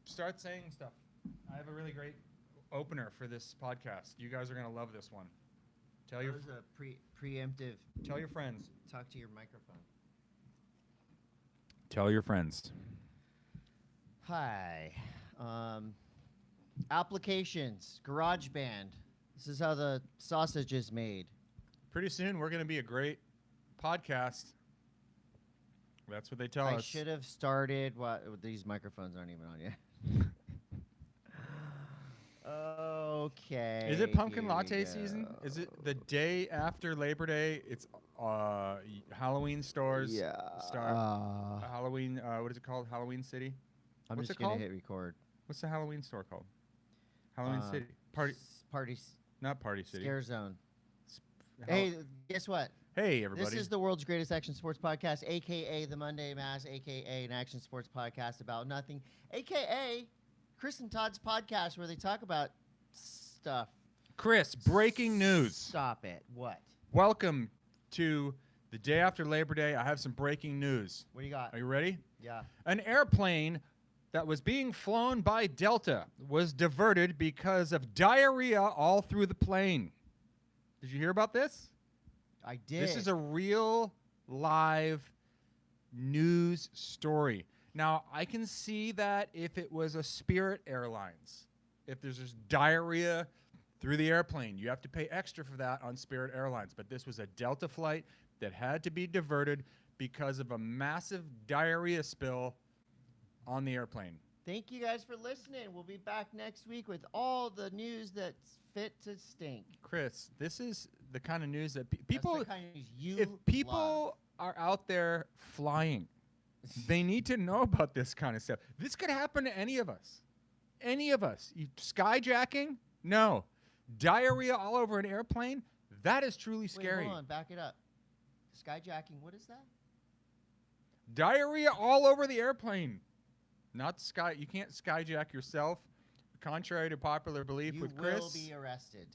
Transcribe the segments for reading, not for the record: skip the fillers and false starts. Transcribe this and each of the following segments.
Start saying stuff. I have a really great opener for this podcast. You guys are gonna love this one. Tell your That was a preemptive. tell your friends. Talk to your microphone. Tell your friends. Hi. Applications. GarageBand. This is how the sausage is made. Pretty soon we're gonna be a great podcast. That's what they tell I us. should have started. What? These microphones aren't even on yet. Okay. Is it pumpkin here we latte go. season? Is it the day after Labor Day? It's Halloween stores. Yeah. Start Halloween. What is it called? Halloween City. I'm What's just it gonna called? hit record. What's the Halloween store called? Halloween City. Parties. Not Party City. Scare Zone. Hall- Hey, guess what? Hey, everybody. This is the world's greatest action sports podcast, a.k.a. the Monday M.A.S.S, a.k.a. an action sports podcast about nothing, a.k.a. Chris and Todd's podcast where they talk about stuff. Chris, breaking news. Stop it. What? Welcome to the day after Labor Day. I have some breaking news. What do you got? Are you ready? Yeah. An airplane that was being flown by Delta was diverted because of diarrhea all through the plane. Did you hear about this? I did. This is a real live news story. Now, I can see that if it was a Spirit Airlines, if there's just diarrhea through the airplane, you have to pay extra for that on Spirit Airlines. But this was a Delta flight that had to be diverted because of a massive diarrhea spill on the airplane. Thank you guys for listening. We'll be back next week with all the news that's fit to stink. Chris, this is the kind of news that That's people, the kind of news you if love. people are out there flying, they need to know about this kind of stuff. This could happen to any of us. Any of us. Skyjacking? No. Diarrhea all over an airplane? That is truly scary. Wait, hold on. Back it up. Skyjacking, what is that? Diarrhea all over the airplane. Not sky. You can't skyjack yourself, contrary to popular belief You with Chris. will be arrested.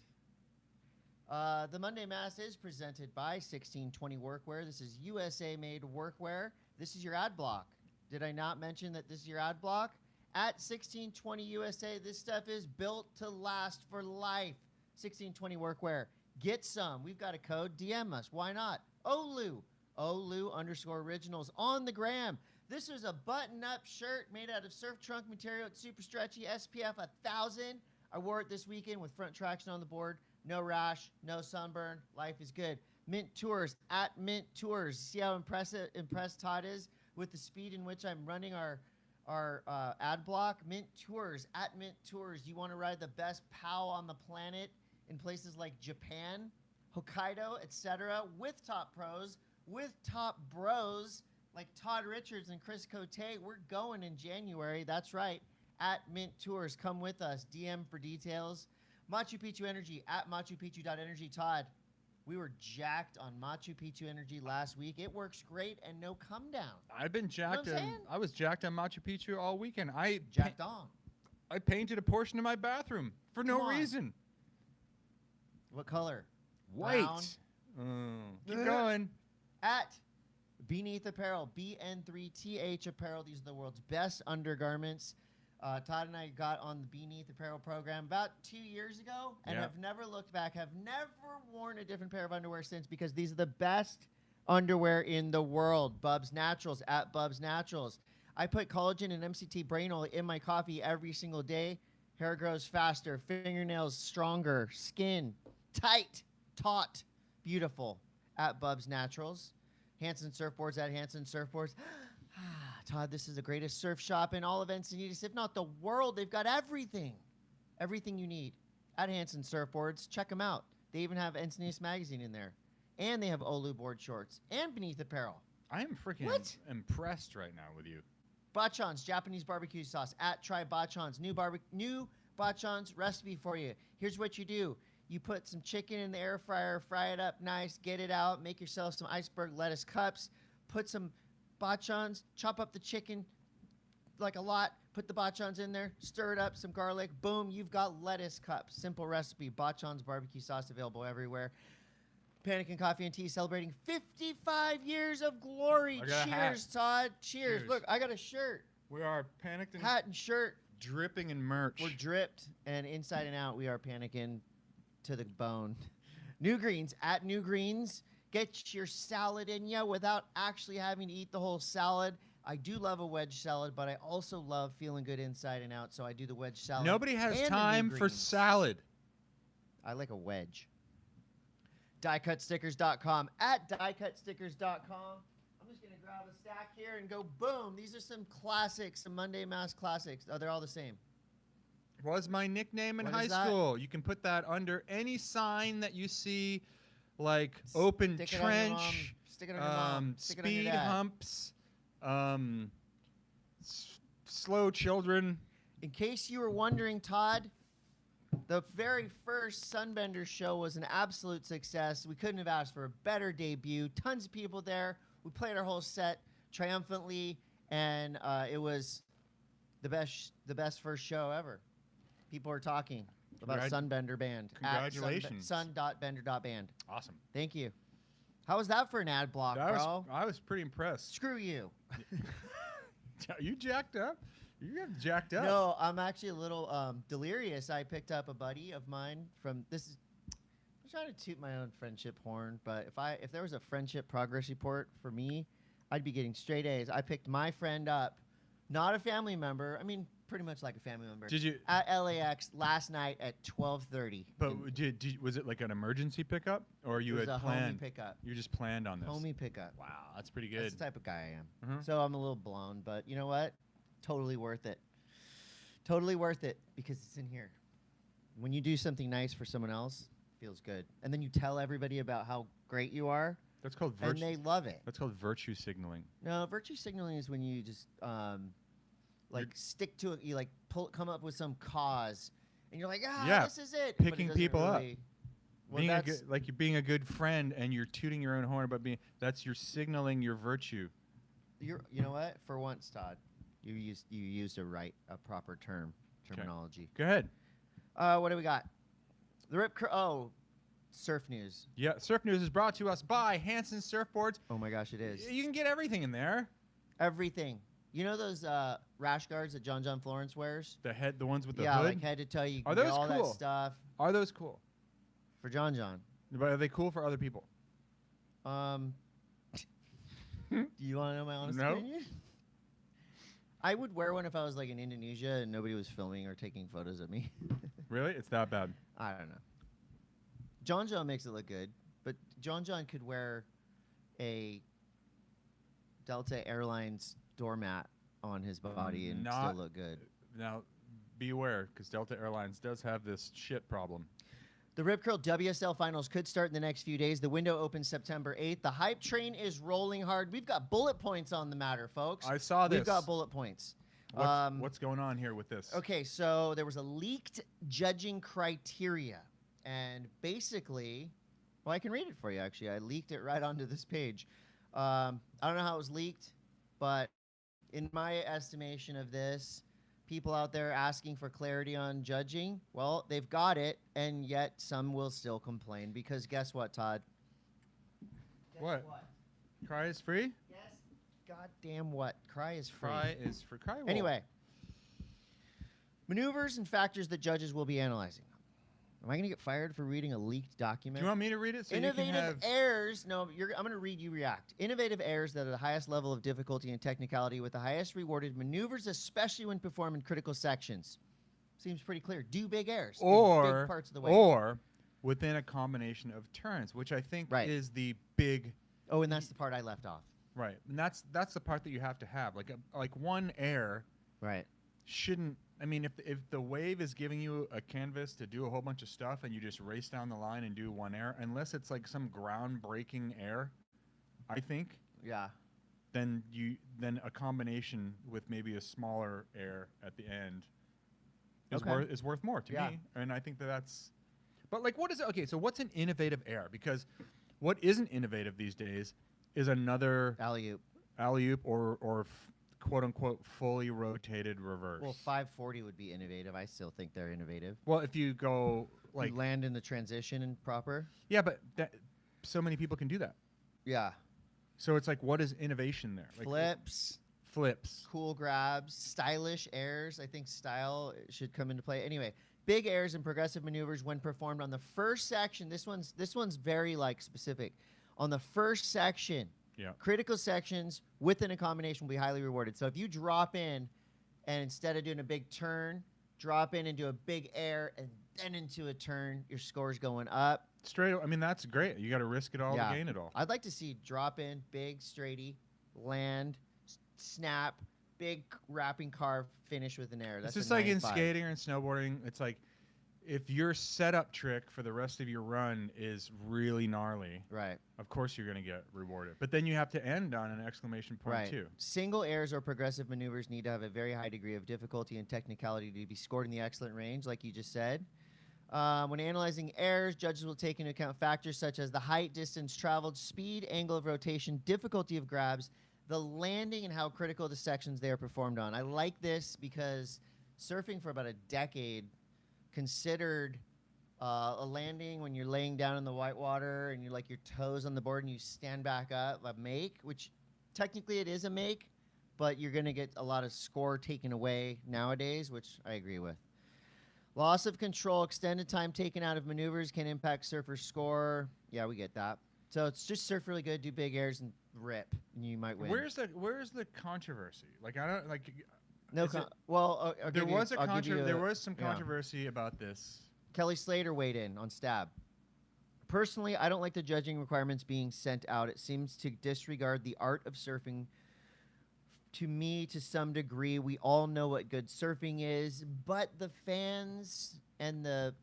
The Monday Mass is presented by 1620 Workwear. This is USA-made workwear. This is your ad block. Did I not mention that this is your ad block? At 1620 USA, this stuff is built to last for life. 1620 Workwear. Get some. We've got a code. DM us. Why not? Oleu. Oleu_originals on the gram. This is a button-up shirt made out of surf trunk material. It's super stretchy. SPF 1000. I wore it this weekend with front traction on the board. No rash, no sunburn. Life is good. Mint Tours at Mint Tours. See how impressed Todd is with the speed in which I'm running our ad block? Mint Tours at Mint Tours. You want to ride the best POW on the planet in places like Japan, Hokkaido, etc. with top pros, with top bros like Todd Richards and Chris Coté. We're going in January. That's right. At Mint Tours. Come with us. DM for details. Machu Picchu Energy at MachuPicchu.energy. Todd, we were jacked on Machu Picchu Energy last week. It works great and no come down. I've been jacked. You know what I'm saying? I was jacked on Machu Picchu all weekend. Jacked on. I painted a portion of my bathroom for no Come on. reason. What color? White. Brown. Keep going. At Beneath Apparel, BN3TH Apparel. These are the world's best undergarments. Todd and I got on the Beneath Apparel program about 2 years ago and have never looked back, have never worn a different pair of underwear since because these are the best underwear in the world. Bubs Naturals at Bubs Naturals. I put collagen and MCT brain oil in my coffee every single day. Hair grows faster, fingernails stronger, skin tight, taut, beautiful at Bubs Naturals. Hanson Surfboards at Hanson Surfboards. Todd, this is the greatest surf shop in all of Encinitas, if not the world. They've got everything. Everything you need at Hanson Surfboards. Check them out. They even have Encinitas Magazine in there. And they have Oleu board shorts and Beneath Apparel. I am freaking impressed right now with you. Bachan's Japanese barbecue sauce at Try Bachan's. New Bachan's recipe for you. Here's what you do. You put some chicken in the air fryer, fry it up nice, get it out, make yourself some iceberg lettuce cups, put some Bachan's, chop up the chicken like a lot, put the Bachan's in there, stir it up, some garlic, boom, you've got lettuce cups. Simple recipe. Bachan's barbecue sauce available everywhere. Panic and Coffee and Tea celebrating 55 years of glory. Cheers, Todd. Cheers. Look, I got a shirt. We are panicked and Hat and shirt. dripping in merch. We're dripped, and inside and out, we are panicking to the bone. New Greens, at New Greens. Get your salad in ya without actually having to eat the whole salad. I do love a wedge salad, but I also love feeling good inside and out, so I do the wedge salad. Nobody has and time for salad. I like a wedge. DieCutStickers.com. At DieCutStickers.com. I'm just going to grab a stack here and go boom. These are some classics, some Monday Mass classics. Oh, they're all the same. Was my nickname in What high is that? school. You can put that under any sign that you see, like open Stick it on your mom. trench, Stick it on your mom. Stick it on your speed dad. humps, slow children. In case you were wondering, Todd, the very first Sunbender show was an absolute success. We couldn't have asked for a better debut. Tons of people there. We played our whole set triumphantly, and it was the best first show ever. People are talking about Sunbender Band. Congratulations. Sun.bender.band. Awesome. Thank you. How was that for an ad block, bro? I was pretty impressed. Screw you. You jacked up? You got jacked up. No, I'm actually a little delirious. I picked up a buddy of mine from I'm trying to toot my own friendship horn, but if there was a friendship progress report for me, I'd be getting straight A's. I picked my friend up, not a family member. I mean, pretty much like a family member. Did you at LAX last night at 12:30? But was it like an emergency pickup, or you had planned? Homie pickup. You just planned on this. Homie pickup. Wow, that's pretty good. That's the type of guy I am. Mhm. So I'm a little blown, but you know what? Totally worth it. Totally worth it because it's in here. When you do something nice for someone else, it feels good, and then you tell everybody about how great you are, That's called and virtue. they love it. That's called virtue signaling. No, virtue signaling is when you just stick to it. You like come up with some cause, and you're like, Yeah, this is it. picking But it doesn't people up. really- Well, Like you're being a good friend, and you're tooting your own horn, but that's you're signaling your virtue. you know what? For once, Todd, you used a proper terminology. Go ahead. What do we got? The Rip Curl. Oh, surf news. Yeah, Surf News is brought to us by Hanson Surfboards. Oh my gosh, it is. You can get everything in there. Everything. You know those rash guards that John Florence wears? The ones with the yeah, hood. like head to toe. You can Are get those all cool? that stuff Are those cool? for John. But are they cool for other people? Do you want to know my honest No. opinion? I would wear one if I was like in Indonesia and nobody was filming or taking photos of me. Really? It's that bad? I don't know. John makes it look good, but John could wear a Delta Airlines doormat on his body and still look good. Now, beware, because Delta Airlines does have this shit problem. The Rip Curl WSL Finals could start in the next few days. The window opens September 8th. The hype train is rolling hard. We've got bullet points on the matter, folks. I saw this. We've got bullet points. What's going on here with this? Okay, so there was a leaked judging criteria. And basically, well, I can read it for you, actually. I leaked it right onto this page. I don't know how it was leaked, but in my estimation of this, people out there asking for clarity on judging, well, they've got it, and yet some will still complain because guess what, Todd? What? Cry is free? Guess goddamn what? Cry is free. Cry is for cry. Wolf. Anyway, maneuvers and factors that judges will be analyzing. Am I going to get fired for reading a leaked document? Do you want me to read it? So Innovative you can have errors. No, I'm going to read you react. Innovative errors that are the highest level of difficulty and technicality with the highest rewarded maneuvers, especially when performed in critical sections. Seems pretty clear. Do big errors in big parts of the way. Or within a combination of turns, which I think is the big. Oh, and that's the part I left off. Right, and that's the part that you have to have. Like one air. Right. Shouldn't. I mean, if the wave is giving you a canvas to do a whole bunch of stuff and you just race down the line and do one air, unless it's like some groundbreaking air, I think. Yeah. Then a combination with maybe a smaller air at the end is worth more to me, and I think that's. But like, what is it? Okay, so what's an innovative air? Because what isn't innovative these days is another alley-oop or quote unquote fully rotated reverse. Well, 540 would be innovative. I still think they're innovative. Well, if you go like you land in the transition and proper. Yeah, but so many people can do that. Yeah. So it's like, what is innovation there? Like, flips. flips. cool grabs, stylish airs. I think style should come into play. Anyway, big airs and progressive maneuvers when performed on the first section. This one's very like specific. On the first section, critical sections within a combination will be highly rewarded. So if you drop in and instead of doing a big turn, drop in and do a big air and then into a turn, your score's going up. Straight. I mean, that's great. You got to risk it all to gain it all. I'd like to see drop in, big straighty, land, snap, big wrapping carve, finish with an air. That's just like in skating or in snowboarding. It's like if your setup trick for the rest of your run is really gnarly, right? Of course you're going to get rewarded. But then you have to end on an exclamation point too. Single airs or progressive maneuvers need to have a very high degree of difficulty and technicality to be scored in the excellent range, like you just said. When analyzing airs, judges will take into account factors such as the height, distance traveled, speed, angle of rotation, difficulty of grabs, the landing, and how critical the sections they are performed on. I like this because surfing for about a decade considered a landing when you're laying down in the whitewater and you're like your toes on the board and you stand back up, a make, which technically it is a make, but you're going to get a lot of score taken away nowadays, which I agree with. Loss of control, extended time taken out of maneuvers can impact surfer's score. Yeah, we get that. So it's just surf really good, do big airs, and rip, and you might win. Where's the controversy? Like I don't like. No, well, there was some controversy about this. Kelly Slater weighed in on Stab. Personally, I don't like the judging requirements being sent out. It seems to disregard the art of surfing. To me, to some degree, we all know what good surfing is, but the fans and the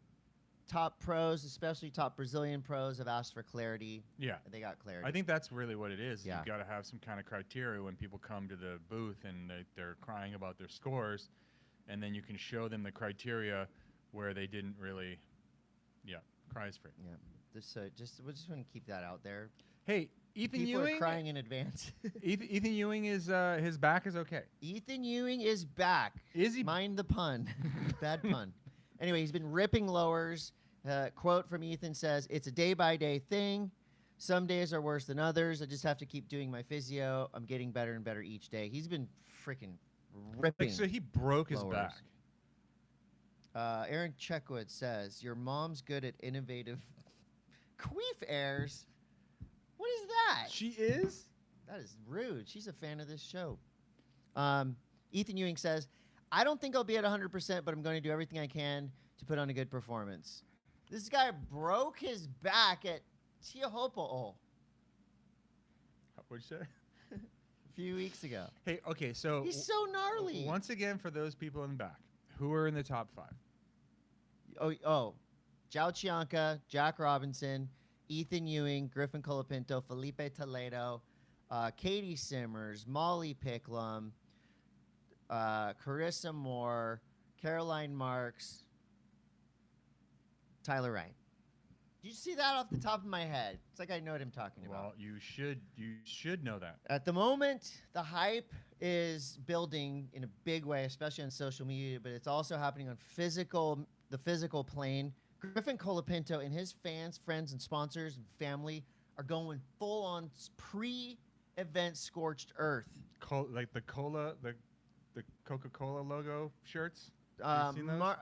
top pros, especially top Brazilian pros, have asked for clarity. Yeah. And they got clarity. I think that's really what it is. Yeah. You've got to have some kind of criteria when people come to the booth and they're crying about their scores, and then you can show them the criteria where they didn't really, cries free. Yeah. We just want to keep that out there. Hey, Ethan People Ewing are crying in advance. Ethan Ewing is his back is okay. Ethan Ewing is back. Is he? Mind the pun. Bad pun. Anyway, he's been ripping lowers. Quote from Ethan says, "It's a day-by-day thing. Some days are worse than others. I just have to keep doing my physio. I'm getting better and better each day." He's been freaking ripping. Like, so he broke his back. Aaron Checkwood says, "Your mom's good at innovative queef airs." What is that? She is? That is rude. She's a fan of this show. Ethan Ewing says, "I don't think I'll be at 100%, but I'm going to do everything I can to put on a good performance." This guy broke his back at Tiahopo'o. What'd you say? A few weeks ago. Hey, okay, so... He's so gnarly. Once again, for those people in the back, who are in the top 5? Oh. Jao Chianca, Jack Robinson, Ethan Ewing, Griffin Colapinto, Felipe Toledo, Caity Simmers, Molly Picklum, Carissa Moore, Caroline Marks, Tyler Wright. Did you see that off the top of my head? It's like I know what I'm talking about. Well, you should know that. At the moment, the hype is building in a big way, especially on social media, but it's also happening on the physical plane. Griffin Colapinto and his fans, friends, and sponsors and family are going full on pre-event scorched earth. Like the Coca-Cola logo shirts? Um, you seen those?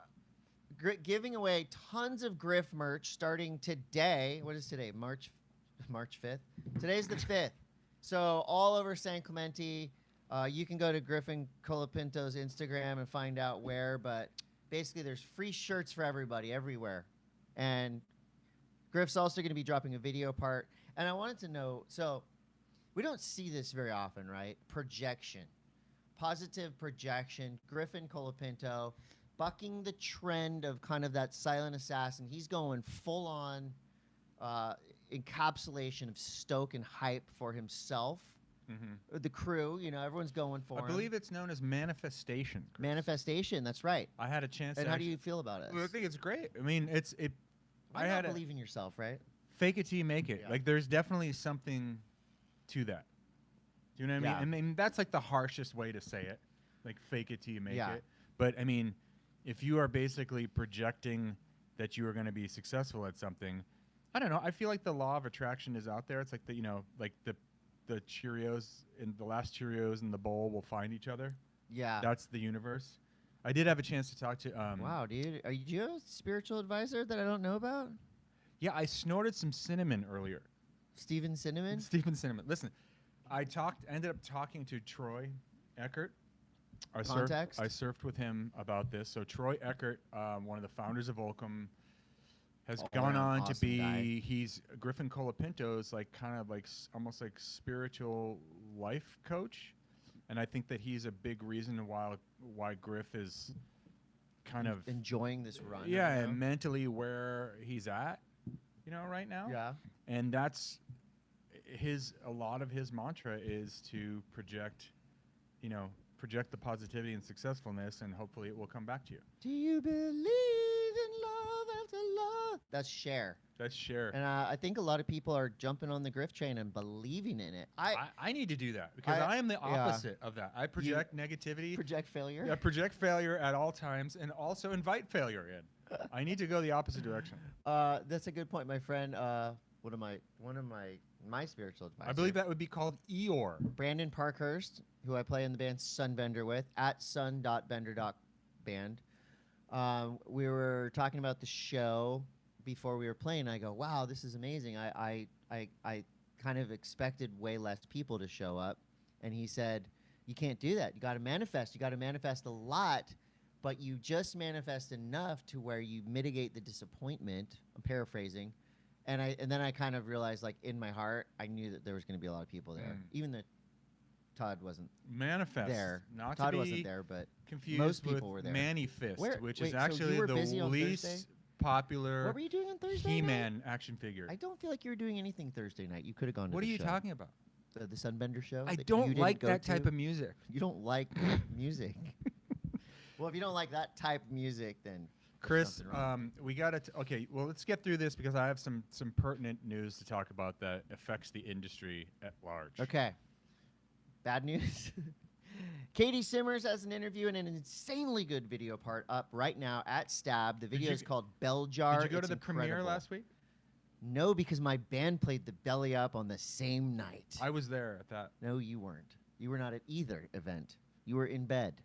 Giving away tons of Griff merch starting today. What is today? March 5th? Today's the 5th. So all over San Clemente, you can go to Griffin Colapinto's Instagram and find out where, but basically there's free shirts for everybody everywhere. And Griff's also going to be dropping a video part. And I wanted to know, so we don't see this very often, right? Projection. Positive projection. Griffin Colapinto bucking the trend of kind of that silent assassin. He's going full on encapsulation of stoke and hype for himself. Mm-hmm. The crew, everyone's going for him. I believe it's known as manifestation. Chris. Manifestation, that's right. I had a chance. And how do you feel about it? Well, I think it's great. I mean, I had believe in yourself, right? Fake it till you make it. Yeah. Like, there's definitely something to that. Do you know what I mean? I mean, that's like the harshest way to say it. Like, fake it till you make it. But I mean, if you are basically projecting that you are going to be successful at something, I don't know. I feel like the law of attraction is out there. It's like the the Cheerios and the last Cheerios in the bowl will find each other. Yeah. That's the universe. I did have a chance to talk to. Wow, dude. Are you a spiritual advisor that I don't know about? Yeah, I snorted some cinnamon earlier. Steven Cinnamon? Stephen Cinnamon. Listen, ended up talking to Troy Eckert. I surfed with him about this. So Troy Eckert, one of the founders of Volcom, has gone on to be. Guy. He's Griffin Colapinto's almost like spiritual life coach, and I think that he's a big reason why Griff is kind of enjoying this run. Yeah, right now. and mentally where he's at, right now. Yeah. And that's a lot of his mantra is to project the positivity and successfulness, and hopefully it will come back to you. Do you believe in love after love? That's Cher. That's Cher. And I think a lot of people are jumping on the Griff train and believing in it. I need to do that because I am the opposite of that. I project negativity. Project failure? Yeah, project failure at all times and also invite failure in. I need to go the opposite direction. That's a good point, my friend. One of my spiritual advisors. I believe that would be called Eeyore. Brandon Parkhurst, who I play in the band Sunbender with, at sun.bender.band. We were talking about the show before we were playing. I go, wow, this is amazing. I kind of expected way less people to show up. And he said, you can't do that. You got to manifest. You got to manifest a lot, but you just manifest enough to where you mitigate the disappointment. I'm paraphrasing. And then I kind of realized, like, in my heart, I knew that there was going to be a lot of people there. Even though Todd wasn't there. Not Todd to be wasn't there, but confused most people with were there. Manifest, which is so actually you were the busy on least Thursday? popular What were you doing on Thursday He-Man night? action figure. I don't feel like you were doing anything Thursday night. You could have gone to What the are you show. talking about? The Sunbender show? I that you don't didn't like go that to? type of music. You don't like music. Well, if you don't like that type of music, then Chris, we got to okay, well, let's get through this because I have some pertinent news to talk about that affects the industry at large. Okay. Bad news. Caity Simmers has an interview and an insanely good video part up right now at Stab. The video is called Bell Jar. Did you go It's to the premiere incredible. last week? No, because my band played the Belly Up on the same night. I was there at that. No, you weren't. You were not at either event. You were in bed,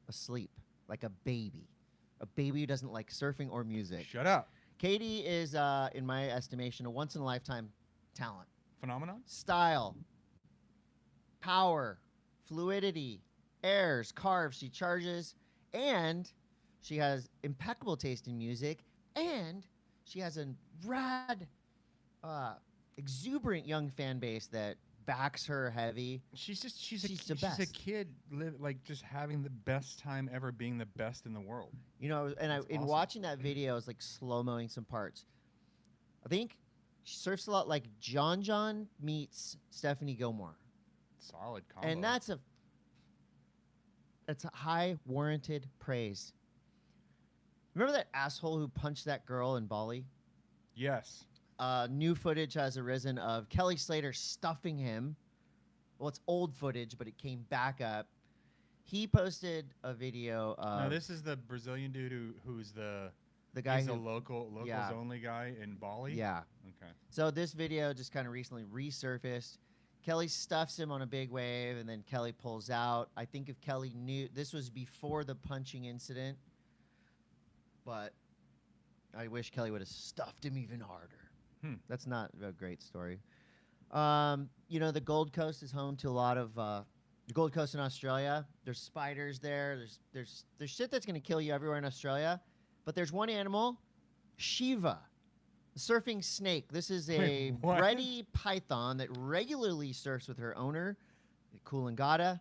asleep, like a baby. A baby who doesn't like surfing or music. Shut up. Caity is, in my estimation, a once-in-a-lifetime talent. Phenomenon? Style, power, fluidity, airs, carves. She charges, and she has impeccable taste in music, and she has a rad, exuberant young fan base that backs her heavy. She's the a best. kid, just having the best time ever, being the best in the world. You know, and That's in awesome. watching that video, I was like slow-moing some parts. I think she surfs a lot like John meets Stephanie Gilmore. Solid combo. And that's a high warranted praise. Remember that asshole who punched that girl in Bali? Yes. New footage has arisen of Kelly Slater stuffing him. Well, it's old footage, but it came back up. He posted a video of No, this is the Brazilian dude who's the guy he's who a locals only guy in Bali. Yeah. Okay. So this video just kind of recently resurfaced. Kelly stuffs him on a big wave, and then Kelly pulls out. I think if Kelly knew, this was before the punching incident, but I wish Kelly would have stuffed him even harder. That's not a great story. You know, the Gold Coast is home to a lot of the Gold Coast in Australia. There's spiders there. There's shit that's gonna kill you everywhere in Australia. But there's one animal, Shiva, a surfing snake. This is a Wait, what? reddy python that regularly surfs with her owner, Coolangatta.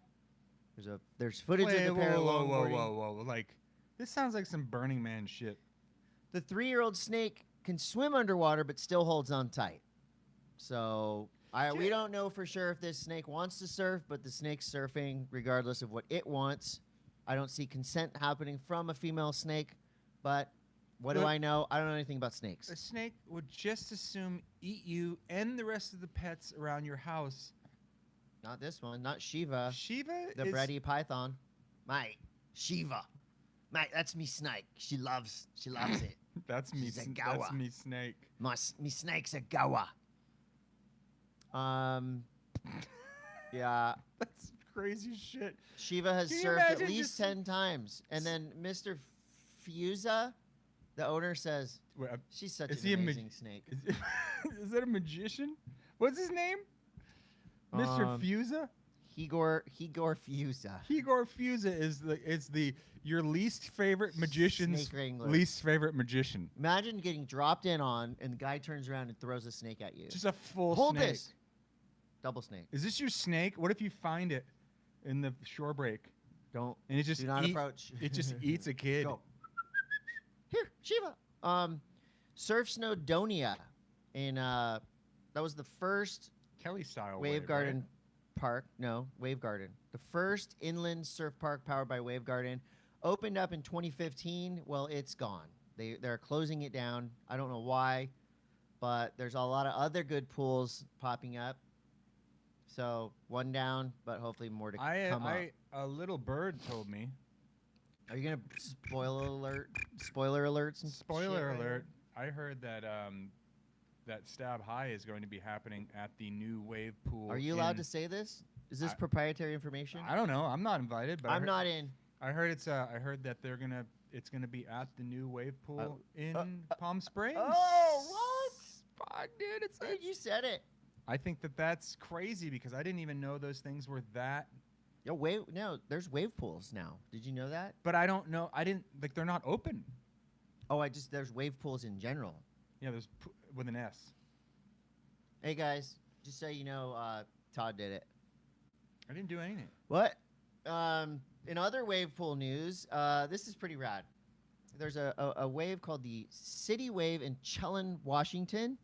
There's footage of the pair longboarding. Whoa. Like, this sounds like some Burning Man shit. The 3-year-old snake can swim underwater but still holds on tight. So we don't know for sure if this snake wants to surf, but the snake's surfing regardless of what it wants. I don't see consent happening from a female snake, but what do I know? I don't know anything about snakes. A snake would just assume eat you and the rest of the pets around your house. Not this one, not Shiva. Shiva The is bready python. Mate, Shiva. Mate, that's me snake. She loves it. That's me. She's a That's goer. me snake. Me snake's a goer. Yeah. That's crazy shit. Shiva has Can you surfed at imagine least just- 10 times. And then Mr. Fusa, the owner, says, Wait, she's such is an he a amazing snake. is that a magician? What's his name? Mr. Fusa? Igor Fusa. Igor Fusa is your least favorite magician's Snake wrangler. least favorite magician. Imagine getting dropped in on, and the guy turns around and throws a snake at you. Just a full Hold snake. this. Double snake. Is this your snake? What if you find it in the shore break Don't. and it just Do not approach. It just eats a kid. Go. Here, Shiva. Surf Snowdonia in that was the first Kelly style Wave right? Garden Park. No, Wave Garden. The first inland surf park powered by Wave Garden opened up in 2015. Well, it's gone. They're closing it down. I don't know why, but there's a lot of other good pools popping up. So one down, but hopefully more to come up. A little bird told me. Are you gonna spoiler alerts and Spoiler shit right alert! I heard that that Stab High is going to be happening at the new wave pool. Are you allowed to say this? Is this proprietary information? I don't know. I'm not invited, but I'm not in. I heard it's. I heard that it's gonna be at the new wave pool in Palm Springs. Oh, what? Fuck, dude! Dude, you said it. I think that's crazy because I didn't even know those things were that. Yo, there's wave pools now. Did you know that? But I don't know. I didn't like. They're not open. Oh, there's wave pools in general. Yeah, there's with an S. Hey guys, just so you know, Todd did it. I didn't do anything. What? In other wave pool news, this is pretty rad. There's a wave called the City Wave in Chelan, Washington,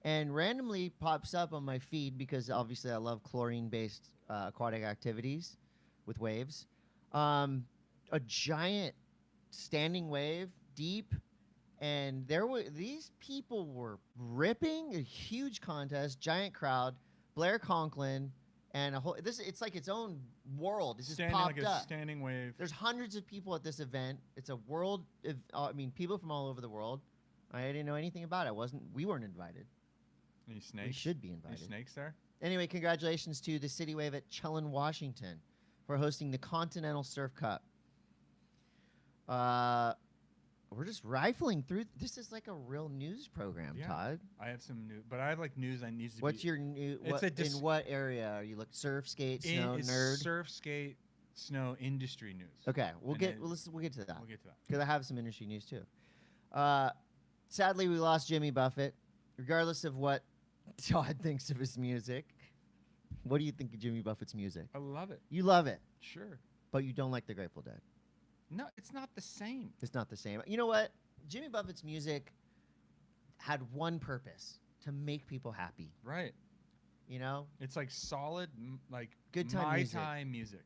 and randomly pops up on my feed because obviously I love chlorine-based aquatic activities with waves. A giant standing wave, deep, and these people were ripping, a huge contest, giant crowd, Blair Conklin, and it's like its own world. It's just popped like a up. standing wave. There's hundreds of people at this event. It's a world. People from all over the world. I didn't know anything about it. We weren't invited. Any snakes? We should be invited. Any snakes there? Anyway, congratulations to the City Wave at Chelan, Washington, for hosting the Continental Surf Cup. We're just rifling through. This is like a real news program, Yeah. Todd. I have some news, but I have like news I need to. What's your new? In what area are you looking? Surf, skate, snow, nerd. Surf, skate, snow industry news. Okay, we'll get to that. We'll get to that. Because I have some industry news too. Sadly, we lost Jimmy Buffett. Regardless of what Todd thinks of his music, what do you think of Jimmy Buffett's music? I love it. You love it, Sure. but you don't like the Grateful Dead. No, it's not the same. It's not the same. You know what? Jimmy Buffett's music had one purpose: to make people happy. Right. You know, It's like solid, like Good time Mai music. Tai music.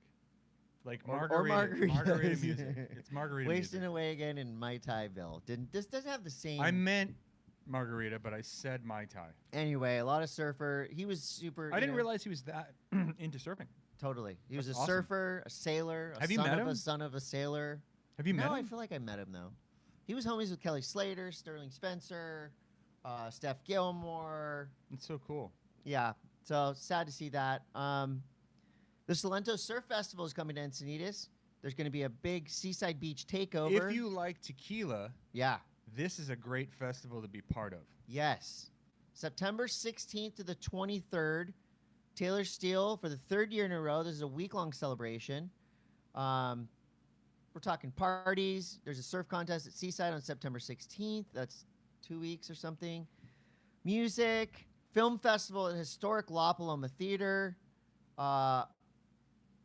Like Or margarita margaritas. music. It's margarita wasting music. away again in Mai Taiville. This doesn't have the same. I meant margarita, but I said Mai Tai. Anyway, a lot of surfer. He was super. I didn't realize he was that into surfing. Totally. He was That's a awesome. surfer, a sailor, Have you met him? a son of a sailor. Have you met I him? feel like I met him though. He was homies with Kelly Slater, Sterling Spencer, Steph Gilmore. It's so cool. Yeah. So sad to see that. The Solento Surf Festival is coming to Encinitas. There's going to be a big Seaside Beach takeover. If you like tequila, yeah. this is a great festival to be part of. Yes. September 16th to the 23rd. Taylor Steele for the third year in a row. This is a week-long celebration. We're talking parties. There's a surf contest at Seaside on September 16th. That's 2 weeks or something. Music. Film festival at historic La Paloma Theater.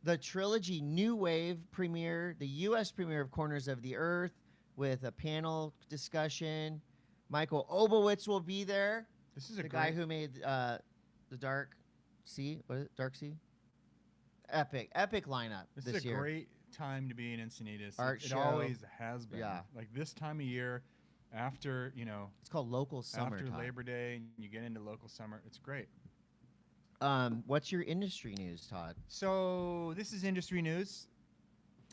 The trilogy New Wave premiere. The U.S. premiere of Corners of the Earth with a panel discussion. Michael Obowitz will be there. This is a The great guy who made the Dark Sea. What is it? Dark Sea? Epic lineup This this is a year. great time to be in Encinitas. Art it show. always has been. Yeah. Like this time of year, after It's called Local Summer. after Todd. Labor Day, and you get into local summer. It's great. What's your industry news, Todd? So this is industry news.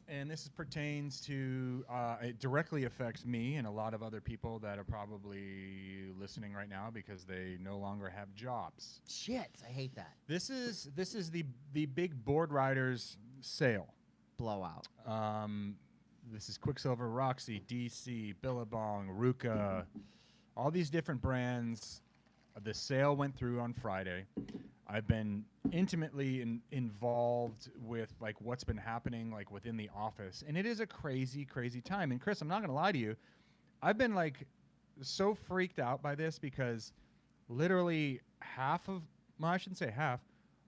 and this pertains to it directly affects me and a lot of other people that are probably listening right now because they no longer have jobs. Shit, I hate that. This is the big board riders sale. Blowout. This is Quicksilver, Roxy, DC, Billabong, Ruka, all these different brands. The sale went through on Friday. I've been intimately involved with like what's been happening like within the office, and it is a crazy, crazy time. And Chris, I'm not gonna lie to you, I've been like so freaked out by this because literally I shouldn't say half,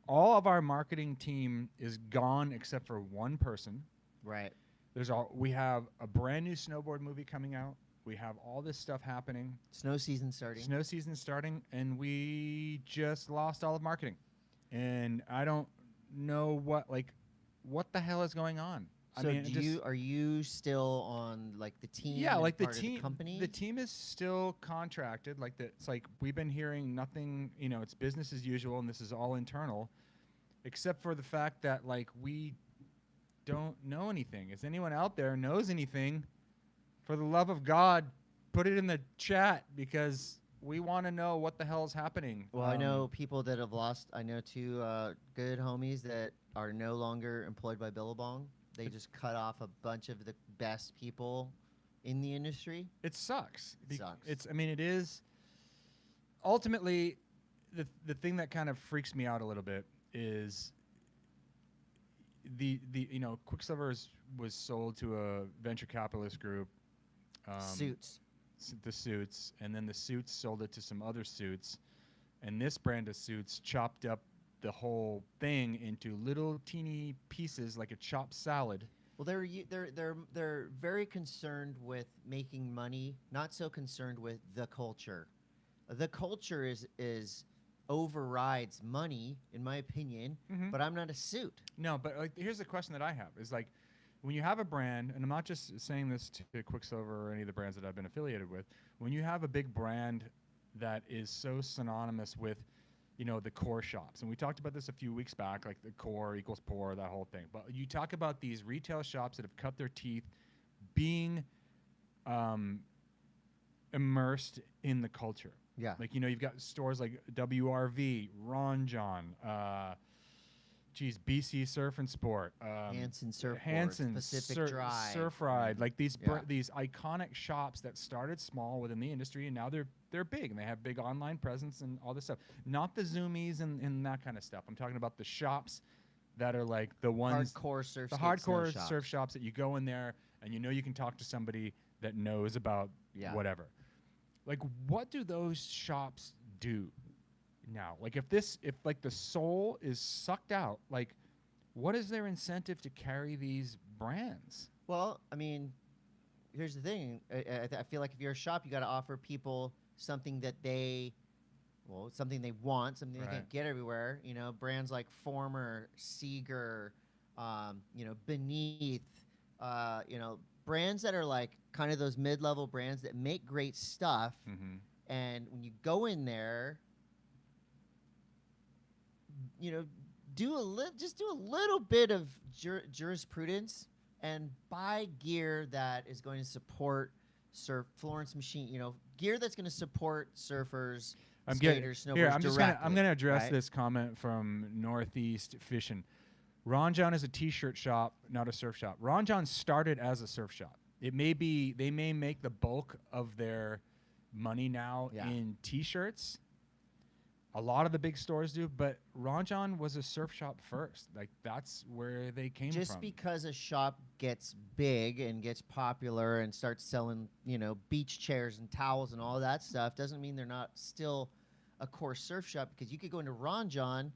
all of our marketing team is gone except for one person. Right. We have a brand new snowboard movie coming out. We have all this stuff happening. Snow season starting. And we just lost all of marketing. And I don't know what the hell is going on. So are you still on like the team? Yeah, like the team, the company. The team is still contracted. It's like we've been hearing nothing. It's business as usual, and this is all internal, except for the fact that like we don't know anything. If anyone out there knows anything, for the love of God, put it in the chat because we want to know what the hell is happening. Well, I know people that have lost. I know two good homies that are no longer employed by Billabong. They just cut off a bunch of the best people in the industry. It sucks. It sucks. It is. Ultimately, the thing that kind of freaks me out a little bit is the Quicksilver was sold to a venture capitalist group. Suits. The suits, and then the suits sold it to some other suits, and this brand of suits chopped up the whole thing into little teeny pieces like a chopped salad. Well, they're very concerned with making money, not so concerned with the culture. The culture is overrides money, in my opinion. Mm-hmm. But I'm not a suit. No, but like here's the question that I have is like, when you have a brand, and I'm not just saying this to Quicksilver or any of the brands that I've been affiliated with, when you have a big brand that is so synonymous with, the core shops, and we talked about this a few weeks back, like the core equals poor, that whole thing. But you talk about these retail shops that have cut their teeth being immersed in the culture. Yeah. Like, you've got stores like WRV, Ron John, BC Surf and Sport, Hanson Surfboards, Hanson Pacific Drive, Surf Ride, like these iconic shops that started small within the industry, and now they're big, and they have big online presence and all this stuff. Not the Zoomies and that kind of stuff. I'm talking about the shops that are like the ones, hardcore surf shops that you go in there and you can talk to somebody that knows about whatever. Like, what do those shops do now? Like, if the soul is sucked out, like, what is their incentive to carry these brands? Well, I mean, here's the thing. I feel like if you're a shop, you got to offer people something that something they want, something they can't get everywhere. Brands like Former, Seeger, Beneath, brands that are like kind of those mid-level brands that make great stuff. Mm-hmm. And when you go in there, do a little bit of jurisprudence and buy gear that is going to support Florence Machine. Gear that's going to support surfers, skaters, snowboarders. I'm going to address this comment from Northeast Fishing. Ron John is a T-shirt shop, not a surf shop. Ron John started as a surf shop. They may make the bulk of their money now in T-shirts. A lot of the big stores do, but Ron John was a surf shop first. Like, that's where they came from. Just because a shop gets big and gets popular and starts selling, beach chairs and towels and all that stuff doesn't mean they're not still a core surf shop, because you could go into Ron John,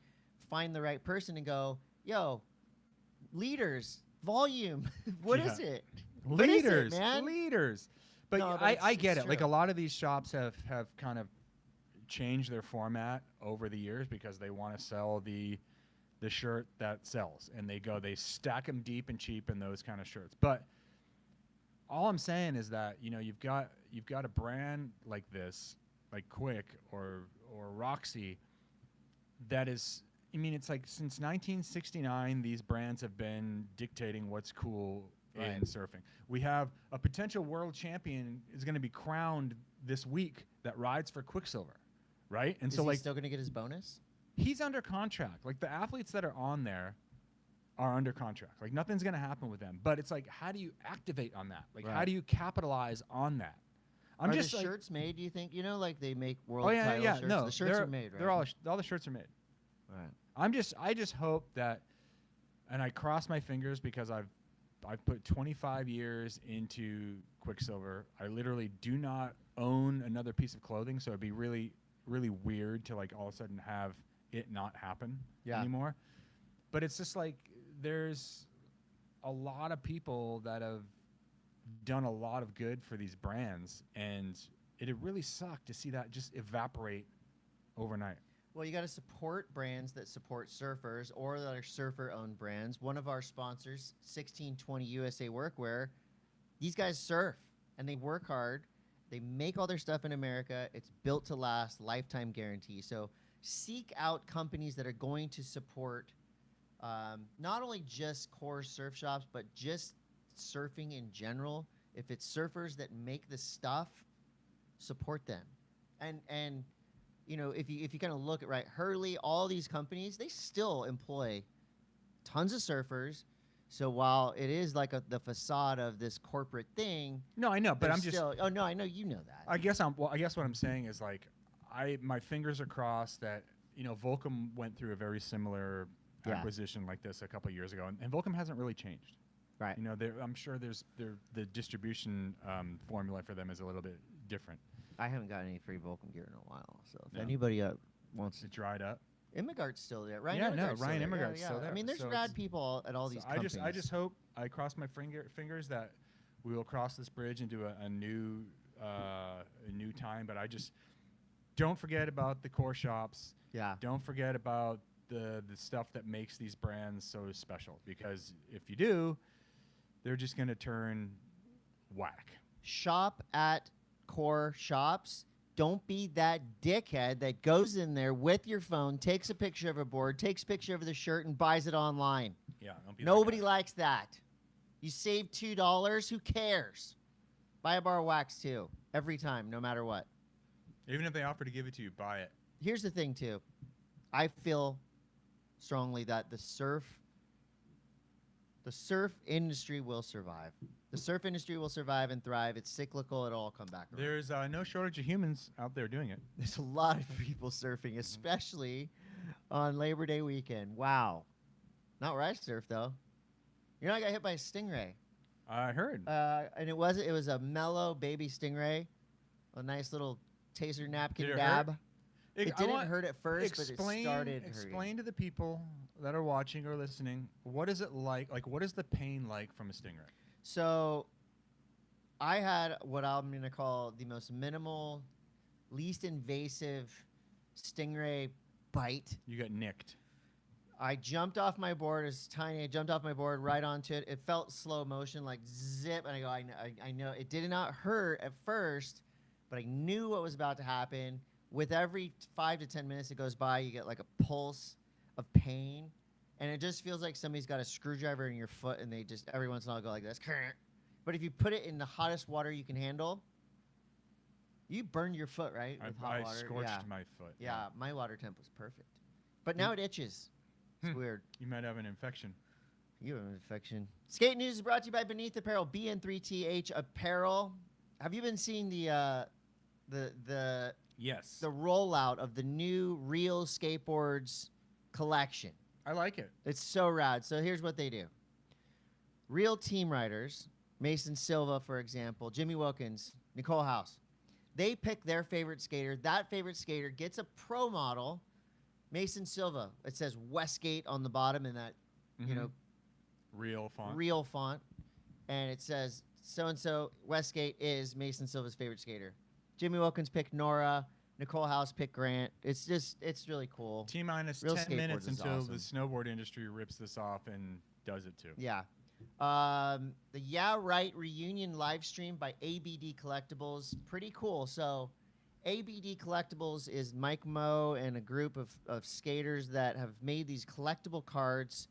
find the right person and go, yo, leaders, volume, what is it? Leaders, what is it, man? Leaders. But no, I get it. True. Like, a lot of these shops have kind of changed their format over the years because they want to sell the shirt that sells, and they stack them deep and cheap in those kind of shirts. But all I'm saying is that you've got a brand like this, like Quick or Roxy, that is I mean, it's like since 1969, these brands have been dictating what's cool in surfing. We have a potential world champion is going to be crowned this week that rides for Quicksilver, right? And Is so he like still going to get his bonus? he's under contract. Like the athletes that are on there are under contract. Like nothing's going to happen with them. But it's like, how do you activate on that? Like how do you capitalize on that? Are just the shirts made? Do you think like they make world title shirts? No, the shirts are made, right? They're all the shirts are made. Right. I just hope that, and I cross my fingers because I've put 25 years into Quicksilver. I literally do not own another piece of clothing, so it'd be really, really weird to like all of a sudden have it not happen anymore. But it's just like there's a lot of people that have done a lot of good for these brands, and it'd really suck to see that just evaporate overnight. Well, you got to support brands that support surfers or that are surfer-owned brands. One of our sponsors, 1620 USA Workwear, these guys surf, and they work hard. They make all their stuff in America. It's built to last, lifetime guarantee. So seek out companies that are going to support not only just core surf shops, but just surfing in general. If it's surfers that make the stuff, support them. And if you kind of look at Hurley, all these companies, they still employ tons of surfers. So while it is like the facade of this corporate thing, no, I know, but I'm just. Oh no, I know you know that. I guess what I'm saying is like, my fingers are crossed that Volcom went through a very similar acquisition like this a couple of years ago, and Volcom hasn't really changed. Right. I'm sure the distribution formula for them is a little bit different. I haven't got any free Volcom gear in a while, so if anybody wants it dried up. Immigart's still there. Ryan Immigart's still there. I mean, there's rad people at all these companies. I just hope, I cross my fingers that we will cross this bridge into a new time. But I just don't forget about the core shops. Yeah. Don't forget about the stuff that makes these brands so special. Because if you do, they're just going to turn whack. Shop at core shops. Don't be that dickhead that goes in there with your phone, takes a picture of a board, takes a picture of the shirt, and buys it online. Yeah, don't be Nobody likes that. You save $2. Who cares? Buy a bar of wax too, every time, no matter what. Even if they offer to give it to you, buy it. Here's the thing too. I feel strongly that the surf industry will survive. The surf industry will survive and thrive. It's cyclical. It'll all come back around. There's no shortage of humans out there doing it. There's a lot of people surfing, especially on Labor Day weekend. Wow. Not where I surf, though. I got hit by a stingray. I heard. And it was a mellow baby stingray, a nice little taser napkin dab. Hurt? It didn't hurt at first, but it started hurting. Explain to the people that are watching or listening, what is it like? Like, what is the pain like from a stingray? So I had what I'm going to call the most minimal, least invasive stingray bite. You got nicked. I jumped off my board. It was tiny. I jumped off my board right onto it. It felt slow motion, like zip. And I go, I know. It did not hurt at first, but I knew what was about to happen. With every 5 to 10 minutes that goes by, you get like a pulse of pain. And it just feels like somebody's got a screwdriver in your foot, and they just every once in a while go like this. But if you put it in the hottest water you can handle, you burn your foot, right? With hot water. Scorched my foot. Yeah, my water temp was perfect. But now it itches. It's weird. You might have an infection. You have an infection. Skate News is brought to you by Beneath Apparel, BN3TH Apparel. Have you been seeing the Yes. the rollout of the new Real Skateboards collection? I like it. It's so rad. So here's what they do. Real team riders, Mason Silva, for example, Jimmy Wilkins, Nicole House, they pick their favorite skater. That favorite skater gets a pro model, Mason Silva. It says Westgate on the bottom in that, real font. And it says so-and-so Westgate is Mason Silva's favorite skater. Jimmy Wilkins picked Nora. Nicole House picked Grant. It's really cool. T-minus 10 minutes until the snowboard industry rips this off and does it too. Yeah. The Yeah Right reunion live stream by ABD Collectables. Pretty cool. So ABD Collectables is Mike Moe and a group of skaters that have made these collectible cards.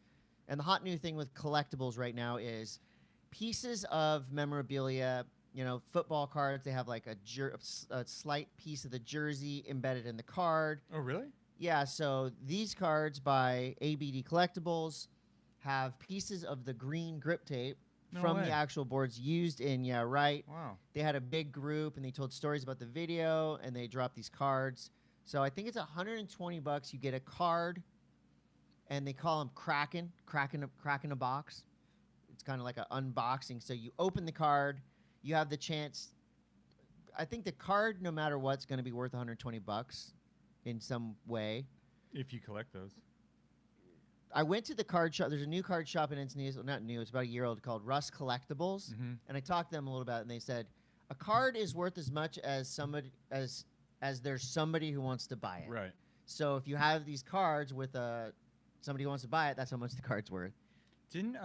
And the hot new thing with collectibles right now is pieces of memorabilia, you know, football cards. They have like a slight piece of the jersey embedded in the card. Oh, really? Yeah, so these cards by ABD Collectables have pieces of the green grip tape from the actual boards used in right. Wow. They had a big group and they told stories about the video and they dropped these cards. So I think it's $120. You get a card and they call them cracking a box. It's kind of like an unboxing. So you open the card, you have the chance. I think the card, no matter what's going to be worth $120 in some way. If you collect those. I went to the card shop. There's a new card shop in Encinitas. Well, not new. It's about a year old called Russ Collectables. Mm-hmm. And I talked to them a little about it, and they said a card is worth as much as somebody as there's somebody who wants to buy it. Right. So if you have these cards with somebody who wants to buy it, that's how much the card's worth. Didn't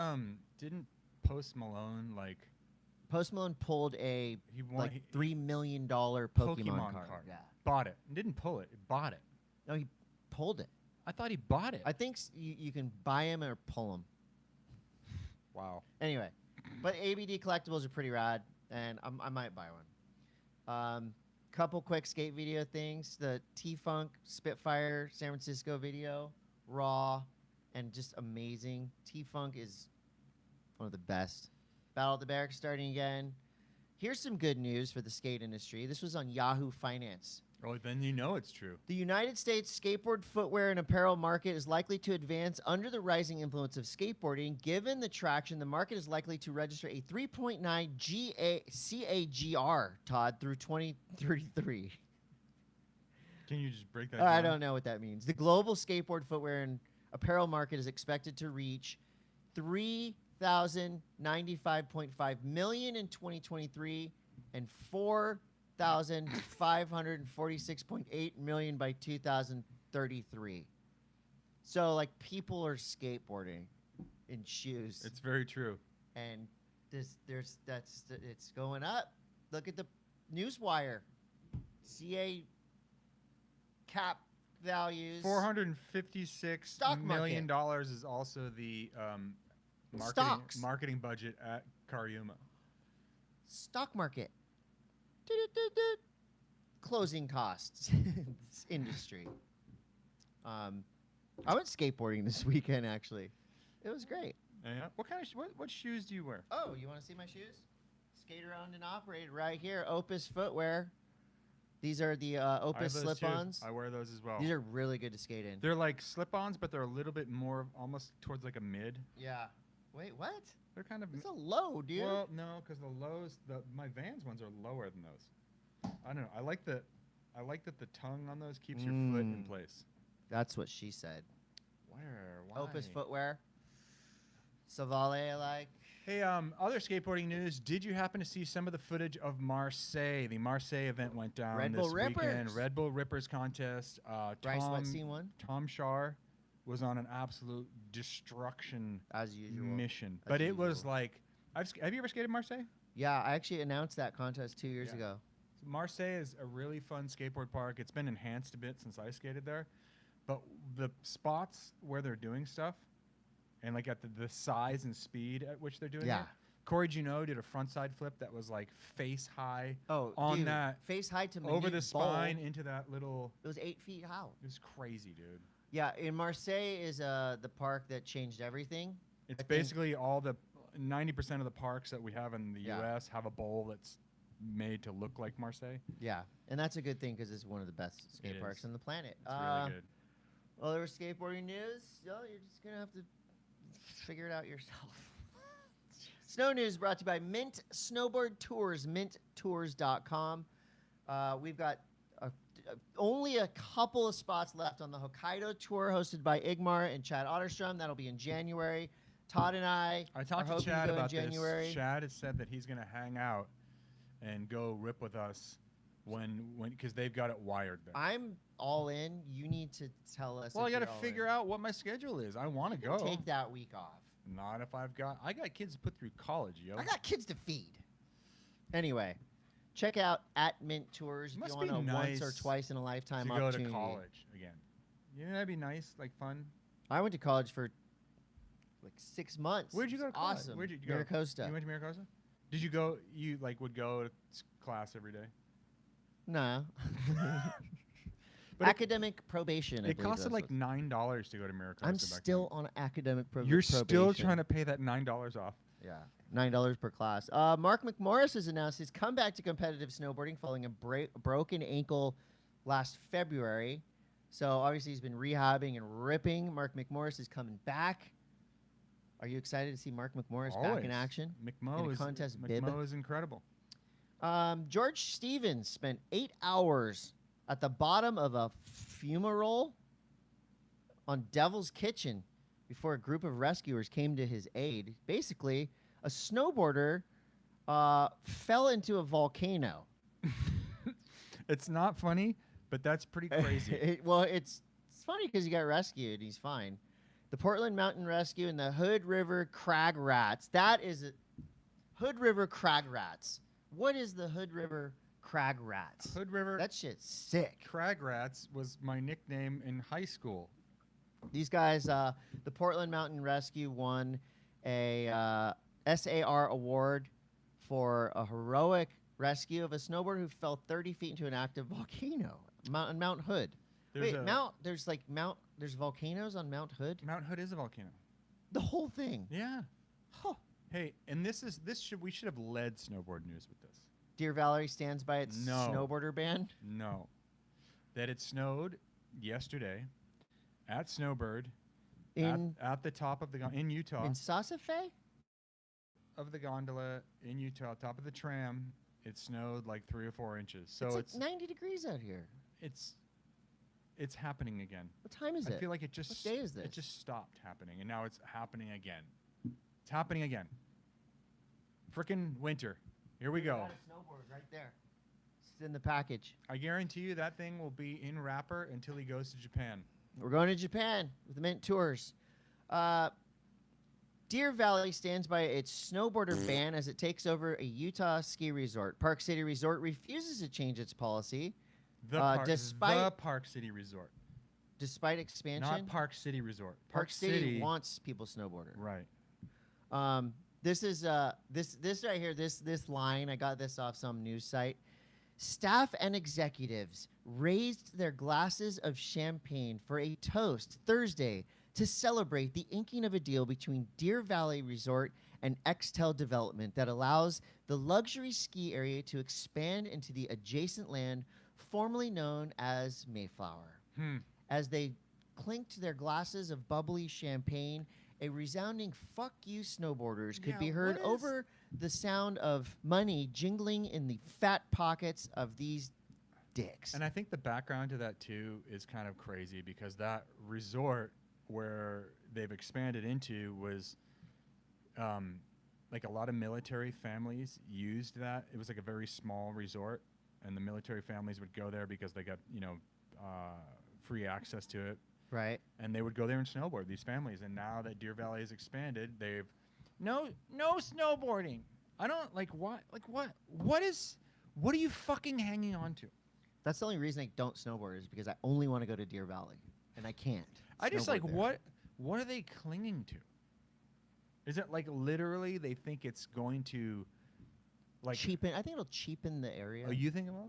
Post Malone Post Malone pulled a $3 million Pokemon card. Yeah. Bought it. Didn't pull it. He bought it. No, he pulled it. I thought he bought it. I think you can buy them or pull them. Wow. Anyway, but ABD Collectables are pretty rad, and I might buy one. Couple quick skate video things. The T-Funk Spitfire San Francisco video, raw and just amazing. T-Funk is one of the best. Battle at the Barracks starting again. Here's some good news for the skate industry. This was on Yahoo Finance. Oh, then you know it's true. The United States skateboard footwear and apparel market is likely to advance under the rising influence of skateboarding. Given the traction, the market is likely to register a 3.9 CAGR, Todd, through 2033. Can you just break that down? I don't know what that means. The global skateboard footwear and apparel market is expected to reach 3,095.5 million in 2023 and 4,546.8 million by 2033. So, like, people are skateboarding in shoes. It's very true. And it's going up. Look at the Newswire. CA cap values. $456 million is also the marketing budget at Cariuma. Stock market. Closing costs. Industry. I went skateboarding this weekend, actually. It was great. Yeah. What kind of what shoes do you wear? Oh, you want to see my shoes? Skater owned and operated right here. Opus Footwear. These are the Opus slip-ons. I wear those as well. These are really good to skate in. They're like slip-ons, but they're a little bit more almost towards like a mid. Yeah. Wait, what? They're kind of. It's a low, dude. Well, no, because the lows, my Vans ones are lower than those. I don't know. I like that the tongue on those keeps your foot in place. That's what she said. Where? Why? Opus Footwear. Savale, I like. Hey, other skateboarding news. Did you happen to see some of the footage of Marseille? The Marseille event went down Red this Bull weekend. Rippers. Red Bull Rippers contest. Bryce Wetsy won. Tom Shar was on an absolute destruction as usual mission. But it was like, have you ever skated Marseille? Yeah, I actually announced that contest 2 years ago. So Marseille is a really fun skateboard park. It's been enhanced a bit since I skated there. But the spots where they're doing stuff, and like at the size and speed at which they're doing it. Corey Juneau did a frontside flip that was like face high. Oh, on dude, that face high to over the spine bowl. Into that little. It was 8 feet high. It was crazy, dude. Yeah, in Marseille is the park that changed everything. It's basically all the 90% of the parks that we have in the U.S. have a bowl that's made to look like Marseille. Yeah, and that's a good thing because it's one of the best skate parks on the planet. It's really good. Well, there was skateboarding news. So you're just gonna have to figure it out yourself. Snow news brought to you by Mint Snowboard Tours, minttours.com. We've got only a couple of spots left on the Hokkaido tour hosted by Igmar and Chad Otterstrom. That'll be in January. Todd and I talked are to Chad about January. This. Chad has said that he's going to hang out and go rip with us when because they've got it wired there. I'm all in. You need to tell us. Well, I got to figure out what my schedule is. I want to go. Take that week off. Not if I got kids to put through college, yo. I got kids to feed. Anyway, check out at Mint Tours if Must you want be a once or nice twice in a lifetime to go opportunity. to college again. You know, that'd be nice, like fun. I went to college for like 6 months. Where'd you go to college? Awesome. Where'd you go? Miracosta. You went to Miracosta? Did you go? You like would go to class every day? No. But academic probation. I It believe costed that's like what- $9 to go to Miracosta. I'm back still on academic then. You're probation. still trying to pay that $9 off. Yeah, $9 per class. Mark McMorris has announced his comeback to competitive snowboarding following a broken ankle last February. So obviously he's been rehabbing and ripping. Mark McMorris is coming back. Are you excited to see Mark McMorris back in Always. action? McMo In a is contest bib? McMo is incredible. George Stevens spent 8 hours at the bottom of a fumarole on Devil's Kitchen before a group of rescuers came to his aid. Basically, a snowboarder fell into a volcano. It's not funny, but that's pretty crazy. It's funny because he got rescued. He's fine. The Portland Mountain Rescue and the Hood River Crag Rats. That is it. Hood River Crag Rats. What is the Hood River Crag Rats? Hood River That shit's sick. Crag Rats was my nickname in high school. These guys, the Portland Mountain Rescue won a SAR award for a heroic rescue of a snowboarder who fell 30 feet into an active volcano, Mount Hood. There's There's volcanoes on Mount Hood? Mount Hood is a volcano. The whole thing. Yeah. Huh. Hey, and we should have led snowboard news with this. Deer Valley stands by its No. snowboarder ban. No. That it snowed yesterday at Snowbird at the top of the in Utah In Sasafe? of the gondola in Utah, top of the tram. It snowed like 3 or 4 inches. So it's like 90 degrees out here. it's happening again. What time is it? I feel like it just What day is this? It just stopped happening, and now it's happening again. It's happening again. Frickin' winter. Here we go. Got a snowboard right there. It's in the package. I guarantee you that thing will be in wrapper until he goes to Japan. We're going to Japan with the Mint Tours. Deer Valley stands by its snowboarder ban as it takes over a Utah ski resort. Park City Resort refuses to change its policy The Park City Resort. despite expansion. Not Park City Resort. Park City wants people snowboarding. Right. This is this right here. This line, I got this off some news site. Staff and executives raised their glasses of champagne for a toast Thursday to celebrate the inking of a deal between Deer Valley Resort and Extel Development that allows the luxury ski area to expand into the adjacent land formerly known as Mayflower. As they clinked their glasses of bubbly champagne, a resounding "fuck you" snowboarders could be heard over the sound of money jingling in the fat pockets of these dicks. And I think the background to that too is kind of crazy because that resort where they've expanded into was like a lot of military families used that. It was like a very small resort, and the military families would go there because they got free access to it. Right. And they would go there and snowboard, these families. And now that Deer Valley has expanded, they've no snowboarding. I don't like what are you fucking hanging on to? That's the only reason I don't snowboard is because I only want to go to Deer Valley, and I can't. I just snowboard like there. what are they clinging to? Is it like literally they think it's going to like cheapen? I think it'll cheapen the area. Oh, you think about?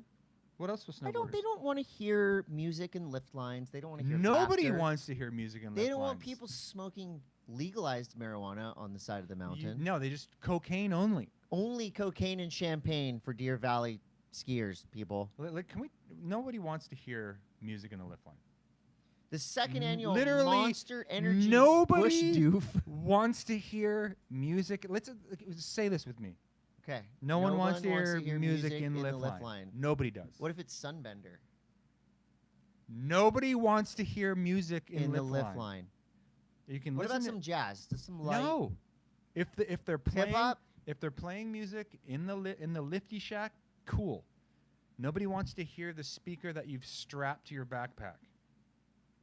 What else was snowboarders? They don't want to hear music and lift lines. They don't want to hear. Nobody laughter. wants to hear music and lift They lines. don't want people smoking legalized marijuana on the side of the mountain. No, they just cocaine only. Only cocaine and champagne for Deer Valley skiers, people. Like, can we? Nobody wants to hear music in the lift line. The second annual Literally Monster Energy nobody Bush Doof wants to hear music. Let's say this with me. Okay. No one wants to hear music in the lift line. Nobody does. What if it's Sunbender? Nobody wants to hear music in the lift lift line. You can What listen about to some jazz? Just some light. No. If they're playing Hip-hop? if they're playing music in the lifty shack, cool. Nobody wants to hear the speaker that you've strapped to your backpack.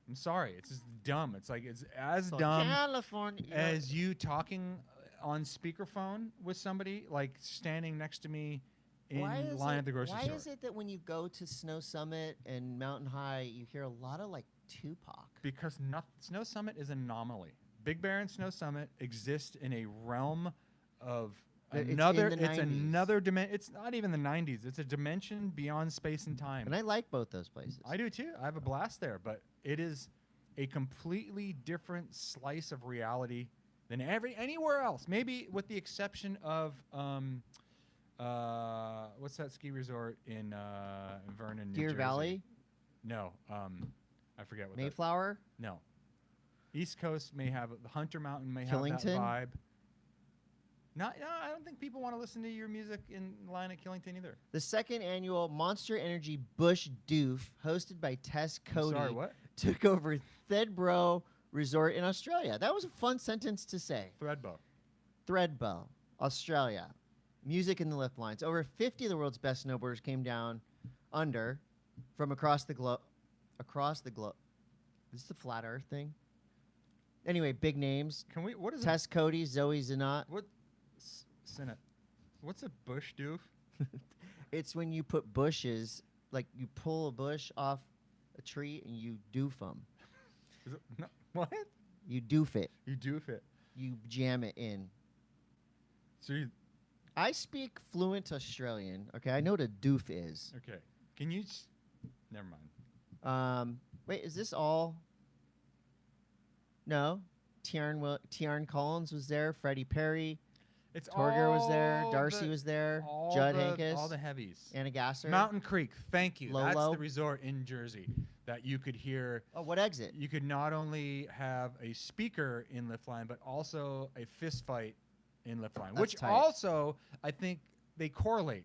I'm sorry, it's just dumb. It's like it's as So dumb California, as you talking on speakerphone with somebody, like standing next to me in line at the grocery store. Why is it that when you go to Snow Summit and Mountain High, you hear a lot of like Tupac? Because Snow Summit is an anomaly. Big Bear and Snow Summit exist in a realm of another. It's another dimension. It's not even the 90s. It's a dimension beyond space and time. And I like both those places. I do too. I have a blast there, but it is a completely different slice of reality than anywhere else. Maybe with the exception of what's that ski resort in Vernon, New Deer Jersey? Valley? No, I forget what. Mayflower? No. East Coast may have the Hunter Mountain may Killington? have that vibe. No, I don't think people want to listen to your music in line at Killington either. The second annual Monster Energy Bush Doof, hosted by Tess Caity, Sorry, what? took over Thredbo Resort in Australia. That was a fun sentence to say. Thredbo, Australia. Music in the lift lines. Over 50 of the world's best snowboarders came down under from across the globe. Across the globe. Is this the flat Earth thing? Anyway, big names. What is Tess Caity, Zoe Zanat. Senate. What's a bush doof? It's when you put bushes, like you pull a bush off a tree and you doof them. No, what? You doof it. You doof it. You jam it in. So I speak fluent Australian. Okay, I know what a doof is. Okay. Can you? Never mind. Wait, is this all? No. Tiarn Collins was there. Freddie Perry. Torger was there. Darcy was there. Judd Hankus. All the heavies. Anna Gasser. Mountain Creek. Thank you. Lolo. That's the resort in Jersey that you could hear. Oh, what exit? You could not only have a speaker in lift line, but also a fist fight in lift line, which tight. Also I think they correlate.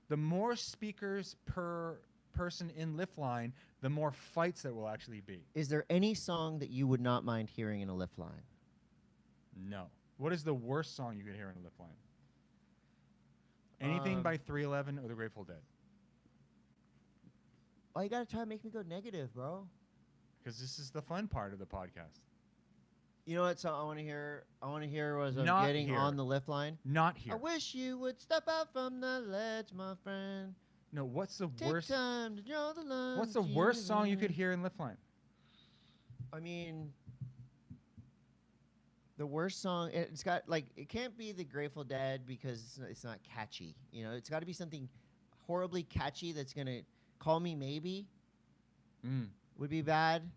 The more speakers per person in lift line, the more fights there will actually be. Is there any song that you would not mind hearing in a lift line? No. What is the worst song you could hear in a lift line? Anything by 311 or the Grateful Dead? Oh, you gotta try to make me go negative, bro. Because this is the fun part of the podcast. You know what song I want to hear? I want to hear was Not getting here. on the lift line. Not here. I wish you would step out from the ledge, my friend. No, what's the Take worst? time to draw the line. What's the worst song you could hear in lift line? I mean, the worst song. It's got like it can't be the Grateful Dead because it's not catchy. You know, it's got to be something horribly catchy that's gonna call me maybe. Would be bad.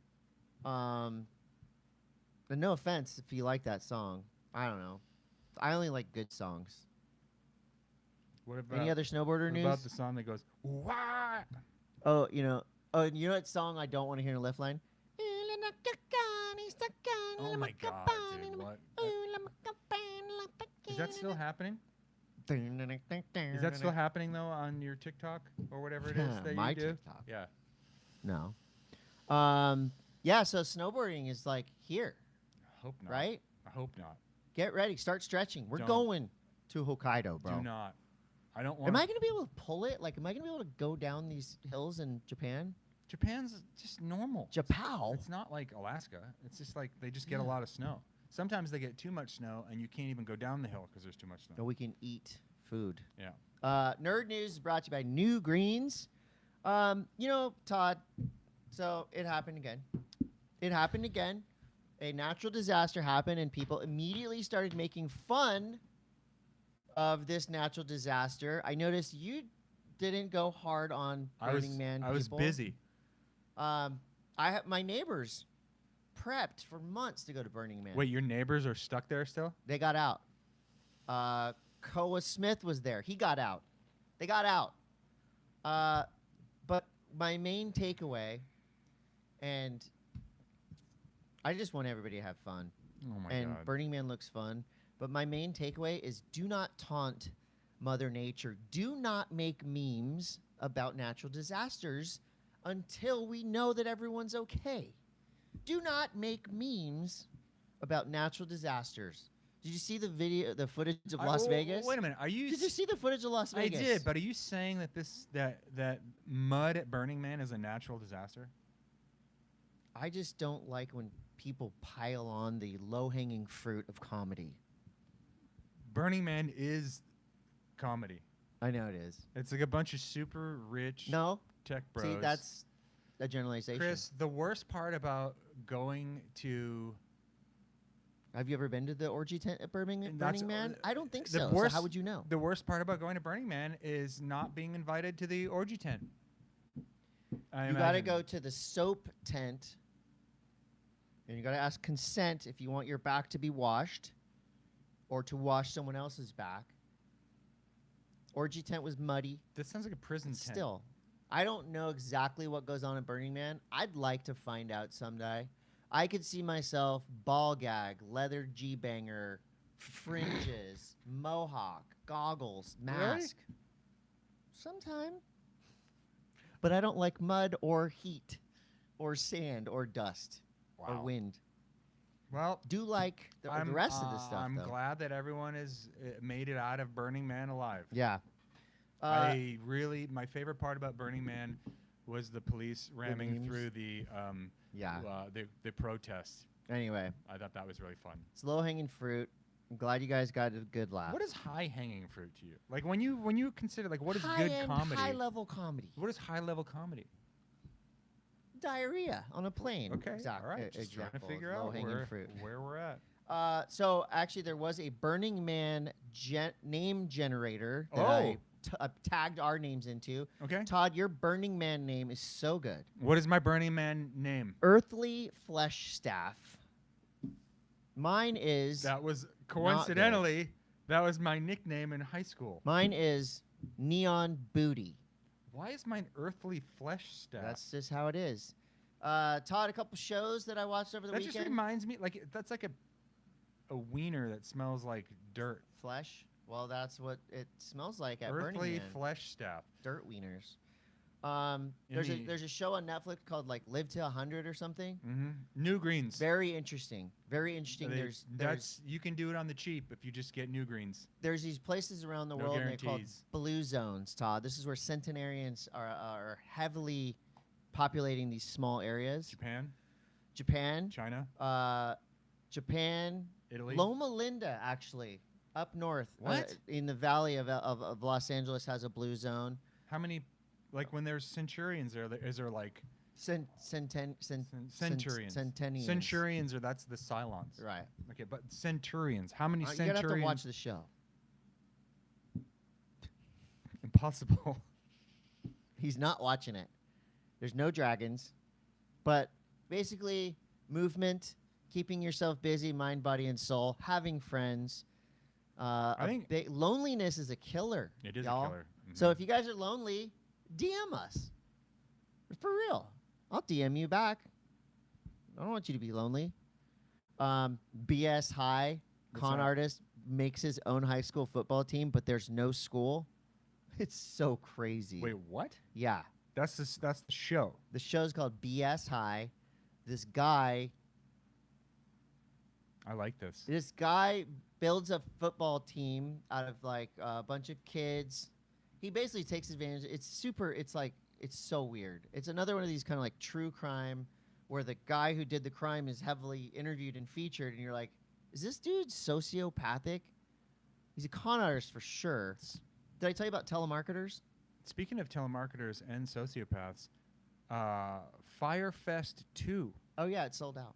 But no offense if you like that song. I don't know. I only like good songs. What about Any other snowboarder news? What about the song that goes, wah? Oh, you know what song I don't want to hear in a lift line? Oh my God, dude, what? Is that still happening? Is that still happening, though, on your TikTok or whatever it is that My you do? TikTok. Yeah. No. Yeah, so snowboarding is like here, I hope not. right? I hope not. Get ready. Start stretching. We're Don't. going to Hokkaido, bro. Do not. I don't want Am I going to be able to pull it? Like, am I going to be able to go down these hills in Japan? Japan's just normal. Japan? It's not like Alaska. It's just like they just get a Yeah. lot of snow. Sometimes they get too much snow, and you can't even go down the hill because there's too much snow. No, we can eat food. Yeah. Nerd News is brought to you by New Greens. You know, Todd, so it happened again. It happened again. A natural disaster happened, and people immediately started making fun of this natural disaster. I noticed you didn't go hard on Burning Man people. I was busy. My neighbors prepped for months to go to Burning Man. Wait, your neighbors are stuck there still? They got out. Koa Smith was there. He got out. They got out. But my main takeaway, and I just want everybody to have fun. Oh my and God. Burning Man looks fun. But my main takeaway is do not taunt Mother Nature. Do not make memes about natural disasters until we know that everyone's okay. Do not make memes about natural disasters. Did you see the footage of Las Vegas? Wait a minute. Did you see the footage of Las Vegas? I did, but are you saying that that mud at Burning Man is a natural disaster? I just don't like when people pile on the low-hanging fruit of comedy. Burning Man is comedy. I know it is. It's like a bunch of super rich No, tech bros. see, that's a generalization. Chris, the worst part about going to Have you ever been to the orgy tent at Burning Man? I don't think the so. worst- So how would you know? the worst part about going to Burning Man is not being invited to the orgy tent. You got to go to the soap tent, and you got to ask consent if you want your back to be washed or to wash someone else's back. Orgy tent was muddy. This sounds like a prison tent. Still, I don't know exactly what goes on at Burning Man. I'd like to find out someday. I could see myself ball gag, leather G-banger, fringes, mohawk, goggles, mask. Really? Sometime. But I don't like mud or heat or sand or dust or Wow. wind. Well, Do like the rest of the stuff, I'm though. glad that everyone has made it out of Burning Man alive. Yeah. My favorite part about Burning Man was the police ramming memes. through the Yeah. the protests. Anyway, I thought that was really fun. it's low-hanging fruit. I'm glad you guys got a good laugh. What is high hanging fruit to you? Like when you consider like what is good High-end, comedy? high-level comedy. What is high level comedy? Diarrhea on a plane. Okay, Exactly. all right. Just trying to figure out where we're at. So actually, there was a Burning Man name generator that I tagged our names into. Okay. Todd, your Burning Man name is so good. What is my Burning Man name? Earthly Flesh Staff. Mine is. That was coincidentally that was my nickname in high school. Mine is Neon Booty. Why is mine Earthly Flesh Staff? That's just how it is. Todd, a couple shows that I watched over the that weekend. just reminds me like that's like a wiener that smells like dirt. Flesh. Well, that's what it smells like at Earthly Burning Man. Flesh Staff. Dirt wieners. There's a show on Netflix called like Live to 100 or something. Mm-hmm. New Greens. Very interesting. Very interesting. There's you can do it on the cheap if you just get New Greens. there's these places around the No world and they're called guarantees. blue zones. Todd, this is where centenarians are heavily populating these small areas. Japan, Japan, China, Japan, Italy. Loma Linda, actually, up north. What? In the valley of Los Angeles has a blue zone. How many? Like when there's centurions, is there like centurions? Centurions, or that's the Cylons. Right. Okay, but centurions. How many You're centurions? gonna have to watch the show. Impossible. He's not watching it. There's no dragons, but basically movement, keeping yourself busy, mind, body, and soul, having friends. I think loneliness is a killer. it is y'all. a killer. Mhm. So if you guys are lonely, DM us. For real. I'll DM you back. I don't want you to be lonely. BS High, What's con that? artist, makes his own high school football team, but there's no school. It's so crazy. Wait, what? Yeah. That's the show. The show's called BS High. This guy This guy builds a football team out of like a bunch of kids. He basically takes advantage. It's so weird. It's another one of these kind of like true crime where the guy who did the crime is heavily interviewed and featured, and you're like, is this dude sociopathic? He's a con artist for sure. Did I tell you about telemarketers? Speaking of telemarketers and sociopaths, Firefest 2. Oh yeah, it's sold out.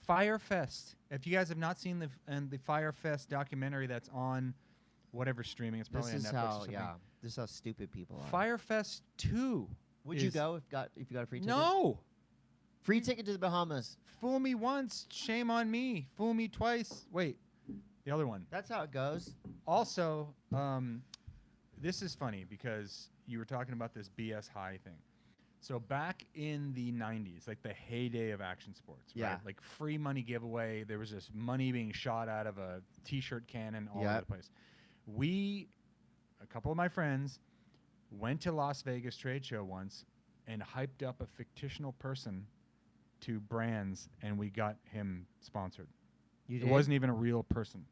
Firefest. If you guys have not seen the Firefest documentary that's on whatever streaming, it's probably on Netflix or something. This is how stupid people are. Firefest 2. Would you go if you got a free ticket? No. Free ticket to the Bahamas. Fool me once, shame on me. Fool me twice. Wait, the other one. That's how it goes. Also, this is funny because you were talking about this BS High thing. So back in the 90s, like the heyday of action sports, Yeah. right? Like free money giveaway. There was this money being shot out of a T-shirt cannon all over Yep. the place. A couple of my friends, went to Las Vegas trade show once and hyped up a fictional person to brands, and we got him sponsored. You It wasn't even a real person.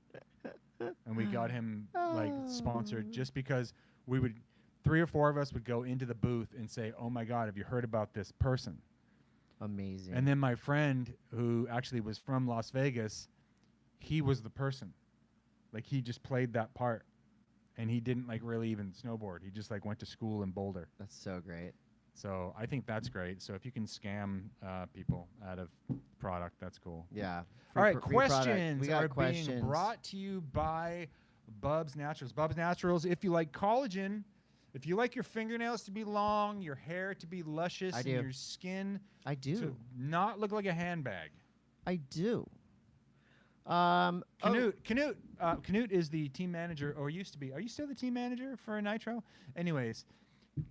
And we got him like sponsored just because we would 3 or 4 of us would go into the booth and say, "Oh my God, have you heard about this person?" Amazing. And then my friend, who actually was from Las Vegas, he was the person. Like he just played that part. and he didn't like really even snowboard. He just like went to school in Boulder. That's so great. So I think that's great. So if you can scam people out of product, that's cool. Yeah. All right, free product. questions We got are questions. being brought to you by Bubs Naturals. Bubs Naturals, if you like collagen, if you like your fingernails to be long, your hair to be luscious, I and do. your skin I do. to not look like a handbag. I do. Canute is the team manager, or used to be. Are you still the team manager for Nitro? Anyways,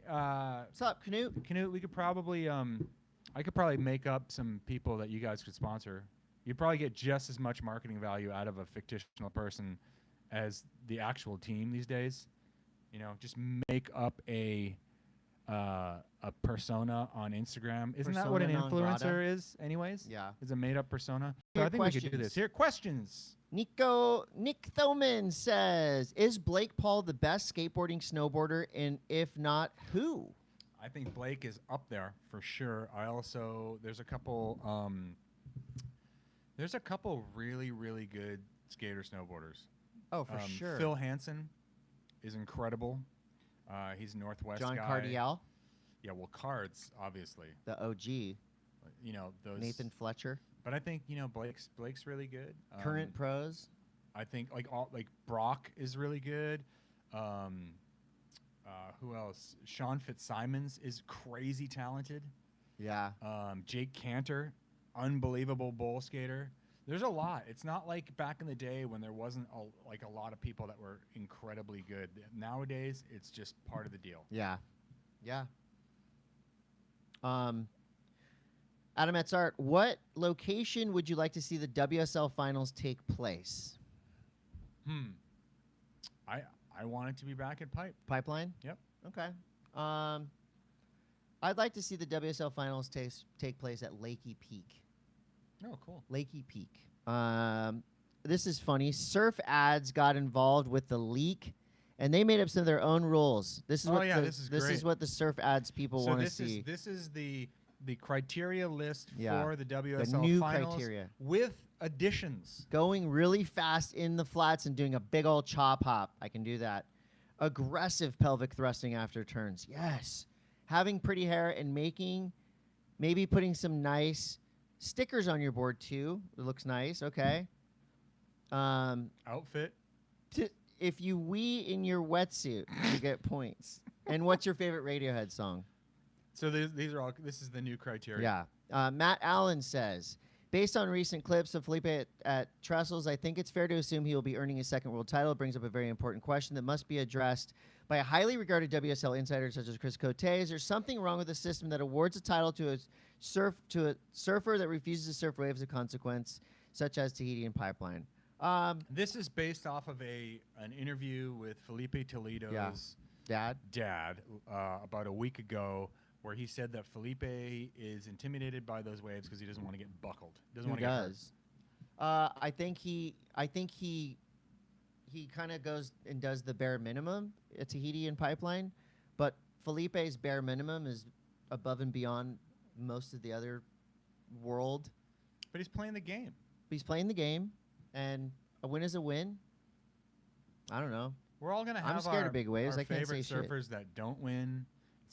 What's up, Canute? Canute, we could probably, I could probably make up some people that you guys could sponsor. You'd probably get just as much marketing value out of a fictional person as the actual team these days. You know, just make up a persona on Instagram. Isn't that what an Persona non grata? influencer is, anyways? Yeah. Is a made-up persona. So Here, I think we could do questions. this. Here, questions. Nick Thoman says, "Is Blake Paul the best skateboarding snowboarder? And if not, who?" I think Blake is up there for sure. I also there's a couple really really good skater snowboarders. Oh, for sure. Phil Hansen is incredible. He's a Northwest John guy. Cardial, Yeah, well, Cards obviously. the OG. You know those. Nathan Fletcher. But I think Blake's really good. Current pros. I think Brock is really good. Who else? Sean Fitzsimons is crazy talented. Yeah. Jake Cantor, unbelievable bowl skater. There's a lot. It's not like back in the day when there wasn't a lot of people that were incredibly good. Nowadays, it's just part of the deal. Yeah. Yeah. Adam Art, what location would you like to see the WSL finals take place? I want it to be back at Pipe. Pipeline? Yep. Okay. I'd like to see the WSL finals take place at Lakey Peak. Oh, cool. Lakey Peak. This is funny. Surf Ads got involved with the leak, and they made up some of their own rules. This is this is what the Surf Ads people want to see. This is the criteria list Yeah. for the WSL The new finals criteria. with additions. Going really fast in the flats and doing a big old chop hop. I can do that. Aggressive pelvic thrusting after turns. Yes. Having pretty hair and maybe putting some nice stickers on your board too. It looks nice. Okay. Outfit. If you wee in your wetsuit, you get points. And what's your favorite Radiohead song? So these are all. This is the new criteria. Yeah. Matt Allen says, based on recent clips of Felipe at Trestles, I think it's fair to assume he will be earning his second world title. It brings up a very important question that must be addressed by a highly regarded WSL insider such as Chris Coté. Is there something wrong with the system that awards a title to a surfer that refuses to surf waves of consequence, such as Tahiti and Pipeline? This is based off of an interview with Felipe Toledo's Dad about a week ago, where he said that Felipe is intimidated by those waves because he doesn't want to get buckled. Doesn't want to get hurt. I think he kind of goes and does the bare minimum at Tahiti and Pipeline, but Felipe's bare minimum is above and beyond most of the other world. But he's playing the game. He's playing the game, and a win is a win. I don't know. We're all gonna have I'm scared our, of big waves. our I can't favorite say shit. surfers that don't win.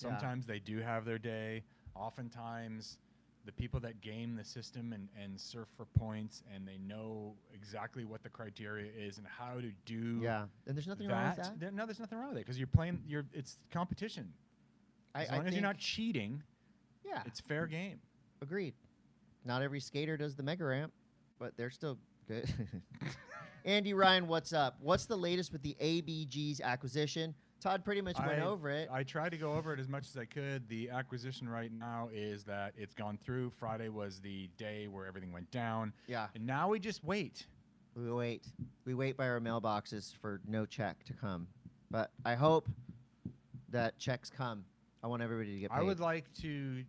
Yeah. Sometimes they do have their day. Oftentimes, the people that game the system and surf for points, and they know exactly what the criteria is and how to do. Yeah, and there's nothing wrong with that. No, there's nothing wrong with it because you're playing. It's competition. As long as you're not cheating, yeah, it's fair game. Agreed. Not every skater does the mega ramp, but they're still good. Andy Ryan, what's up? What's the latest with the ABG's acquisition? Todd pretty much went over it. I tried to go over it as much as I could. The acquisition right now is that it's gone through. Friday was the day where everything went down. Yeah. And now we just wait. We wait. We wait by our mailboxes for no check to come. But I hope that checks come. I want everybody to get paid. I would like to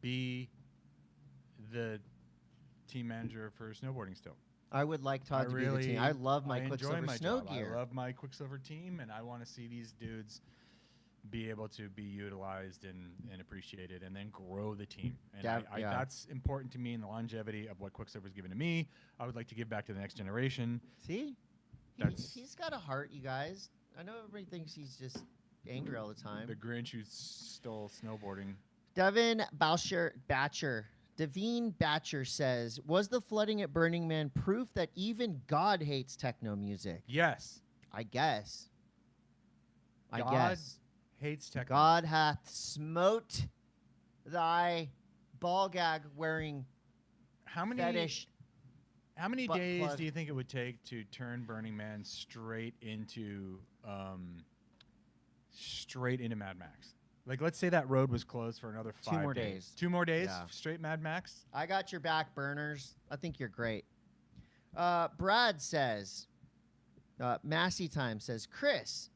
be the team manager for snowboarding still. I would like Todd to be the team. I love my Quicksilver snow gear. I love my Quicksilver team, and I want to see these dudes be able to be utilized and appreciated, and then grow the team. And that's important to me in the longevity of what Quicksilver's given to me. I would like to give back to the next generation. See? That's He's got a heart, you guys. I know everybody thinks he's just angry all the time. the Grinch who stole snowboarding. Devin Devine Batcher says, was the flooding at Burning Man proof that even God hates techno music? Yes. I guess. I God guess. hates techno. God hath smote thy ball gag wearing How many fetish. How many butt days plug. do you think it would take to turn Burning Man straight into Mad Max? Like, let's say that road was closed for another 5 more days. days. 2 more days, Yeah. straight Mad Max. I got your back, burners. I think you're great. Brad says, Massey Time says, Chris,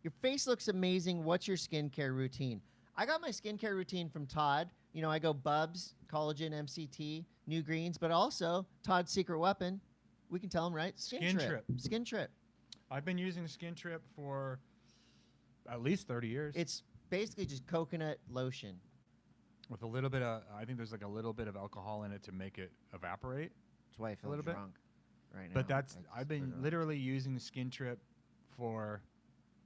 your face looks amazing. What's your skincare routine? I got my skincare routine from Todd. You know, I go Bubs, collagen, MCT, New Greens, but also Todd's secret weapon. We can tell him, right? Skin Trip. Skin Trip. I've been using Skin Trip for at least 30 years. It's basically just coconut lotion. With a little bit of, I think there's like a little bit of alcohol in it to make it evaporate. That's why I feel little bit. drunk right now. But that's, I just I've put been it on. literally using Skin Trip for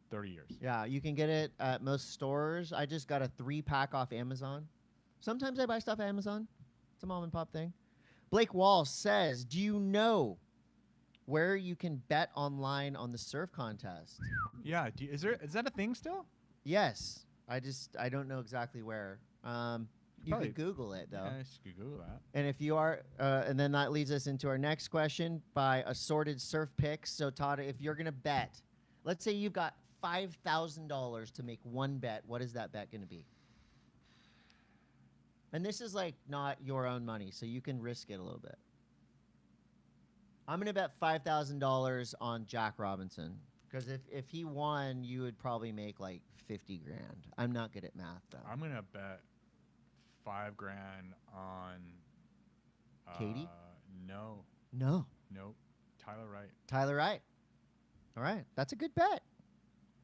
30 years. Yeah, you can get it at most stores. I just got a 3-pack off Amazon. Sometimes I buy stuff at Amazon. It's a mom and pop thing. Blake Wall says, do you know where you can bet online on the surf contest? Yeah. Is that a thing still? Yes. I don't know exactly where. You Probably- could Google it, though. Yeah, you could Google that. And if you are, and then that leads us into our next question by assorted surf picks. So, Todd, if you're going to bet, let's say you've got $5,000 to make one bet, what is that bet going to be? And this is like not your own money, so you can risk it a little bit. I'm going to bet $5,000 on Jack Robinson. Because if he won, you would probably make like 50 grand. I'm not good at math, though. I'm gonna bet $5 grand on Caity? No. No. Nope. Tyler Wright. Tyler Wright. All right. That's a good bet.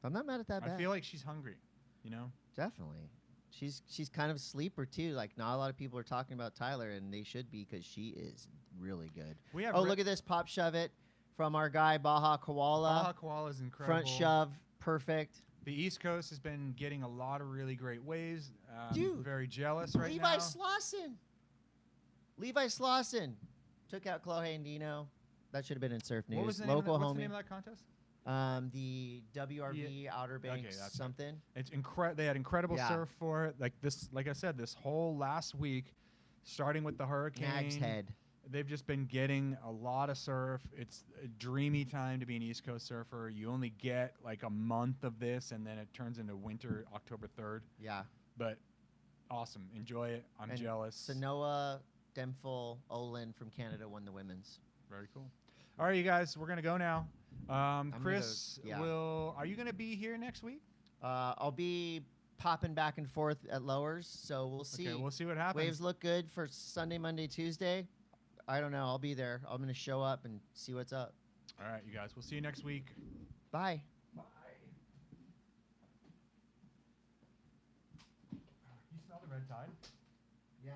I'm not mad at that bet. I feel like she's hungry, you know? Definitely. She's kind of a sleeper, too. Like, not a lot of people are talking about Tyler, and they should be because she is really good. We have Look at this pop shove it from our guy, Baja Koala. Baja Koala is incredible. Front shove. Perfect. The East Coast has been getting a lot of really great waves. Dude, very jealous right Levi now. Slauson. Levi Slauson took out Chloe and Dino. That should have been in Surf News. What was the name, Local what's homie. the name of that contest? The WRV Outer Banks that's something. It's They had incredible Yeah. surf for it. Like I said, this whole last week, starting with the hurricane. Nag's Head. They've just been getting a lot of surf. It's a dreamy time to be an East Coast surfer. You only get like a month of this, and then it turns into winter, October 3rd. Yeah. But awesome. Enjoy it. I'm And jealous. Sanoa Demful Olin from Canada won the women's. Very cool. All right, you guys, we're going to go now. Chris, gonna go- are you going to be here next week? I'll be popping back and forth at lowers, so we'll see. Okay, we'll see what happens. Waves look good for Sunday, Monday, Tuesday. I don't know. I'll be there. I'm going to show up and see what's up. All right, you guys. We'll see you next week. Bye. Bye. You smell the red tide? Yeah.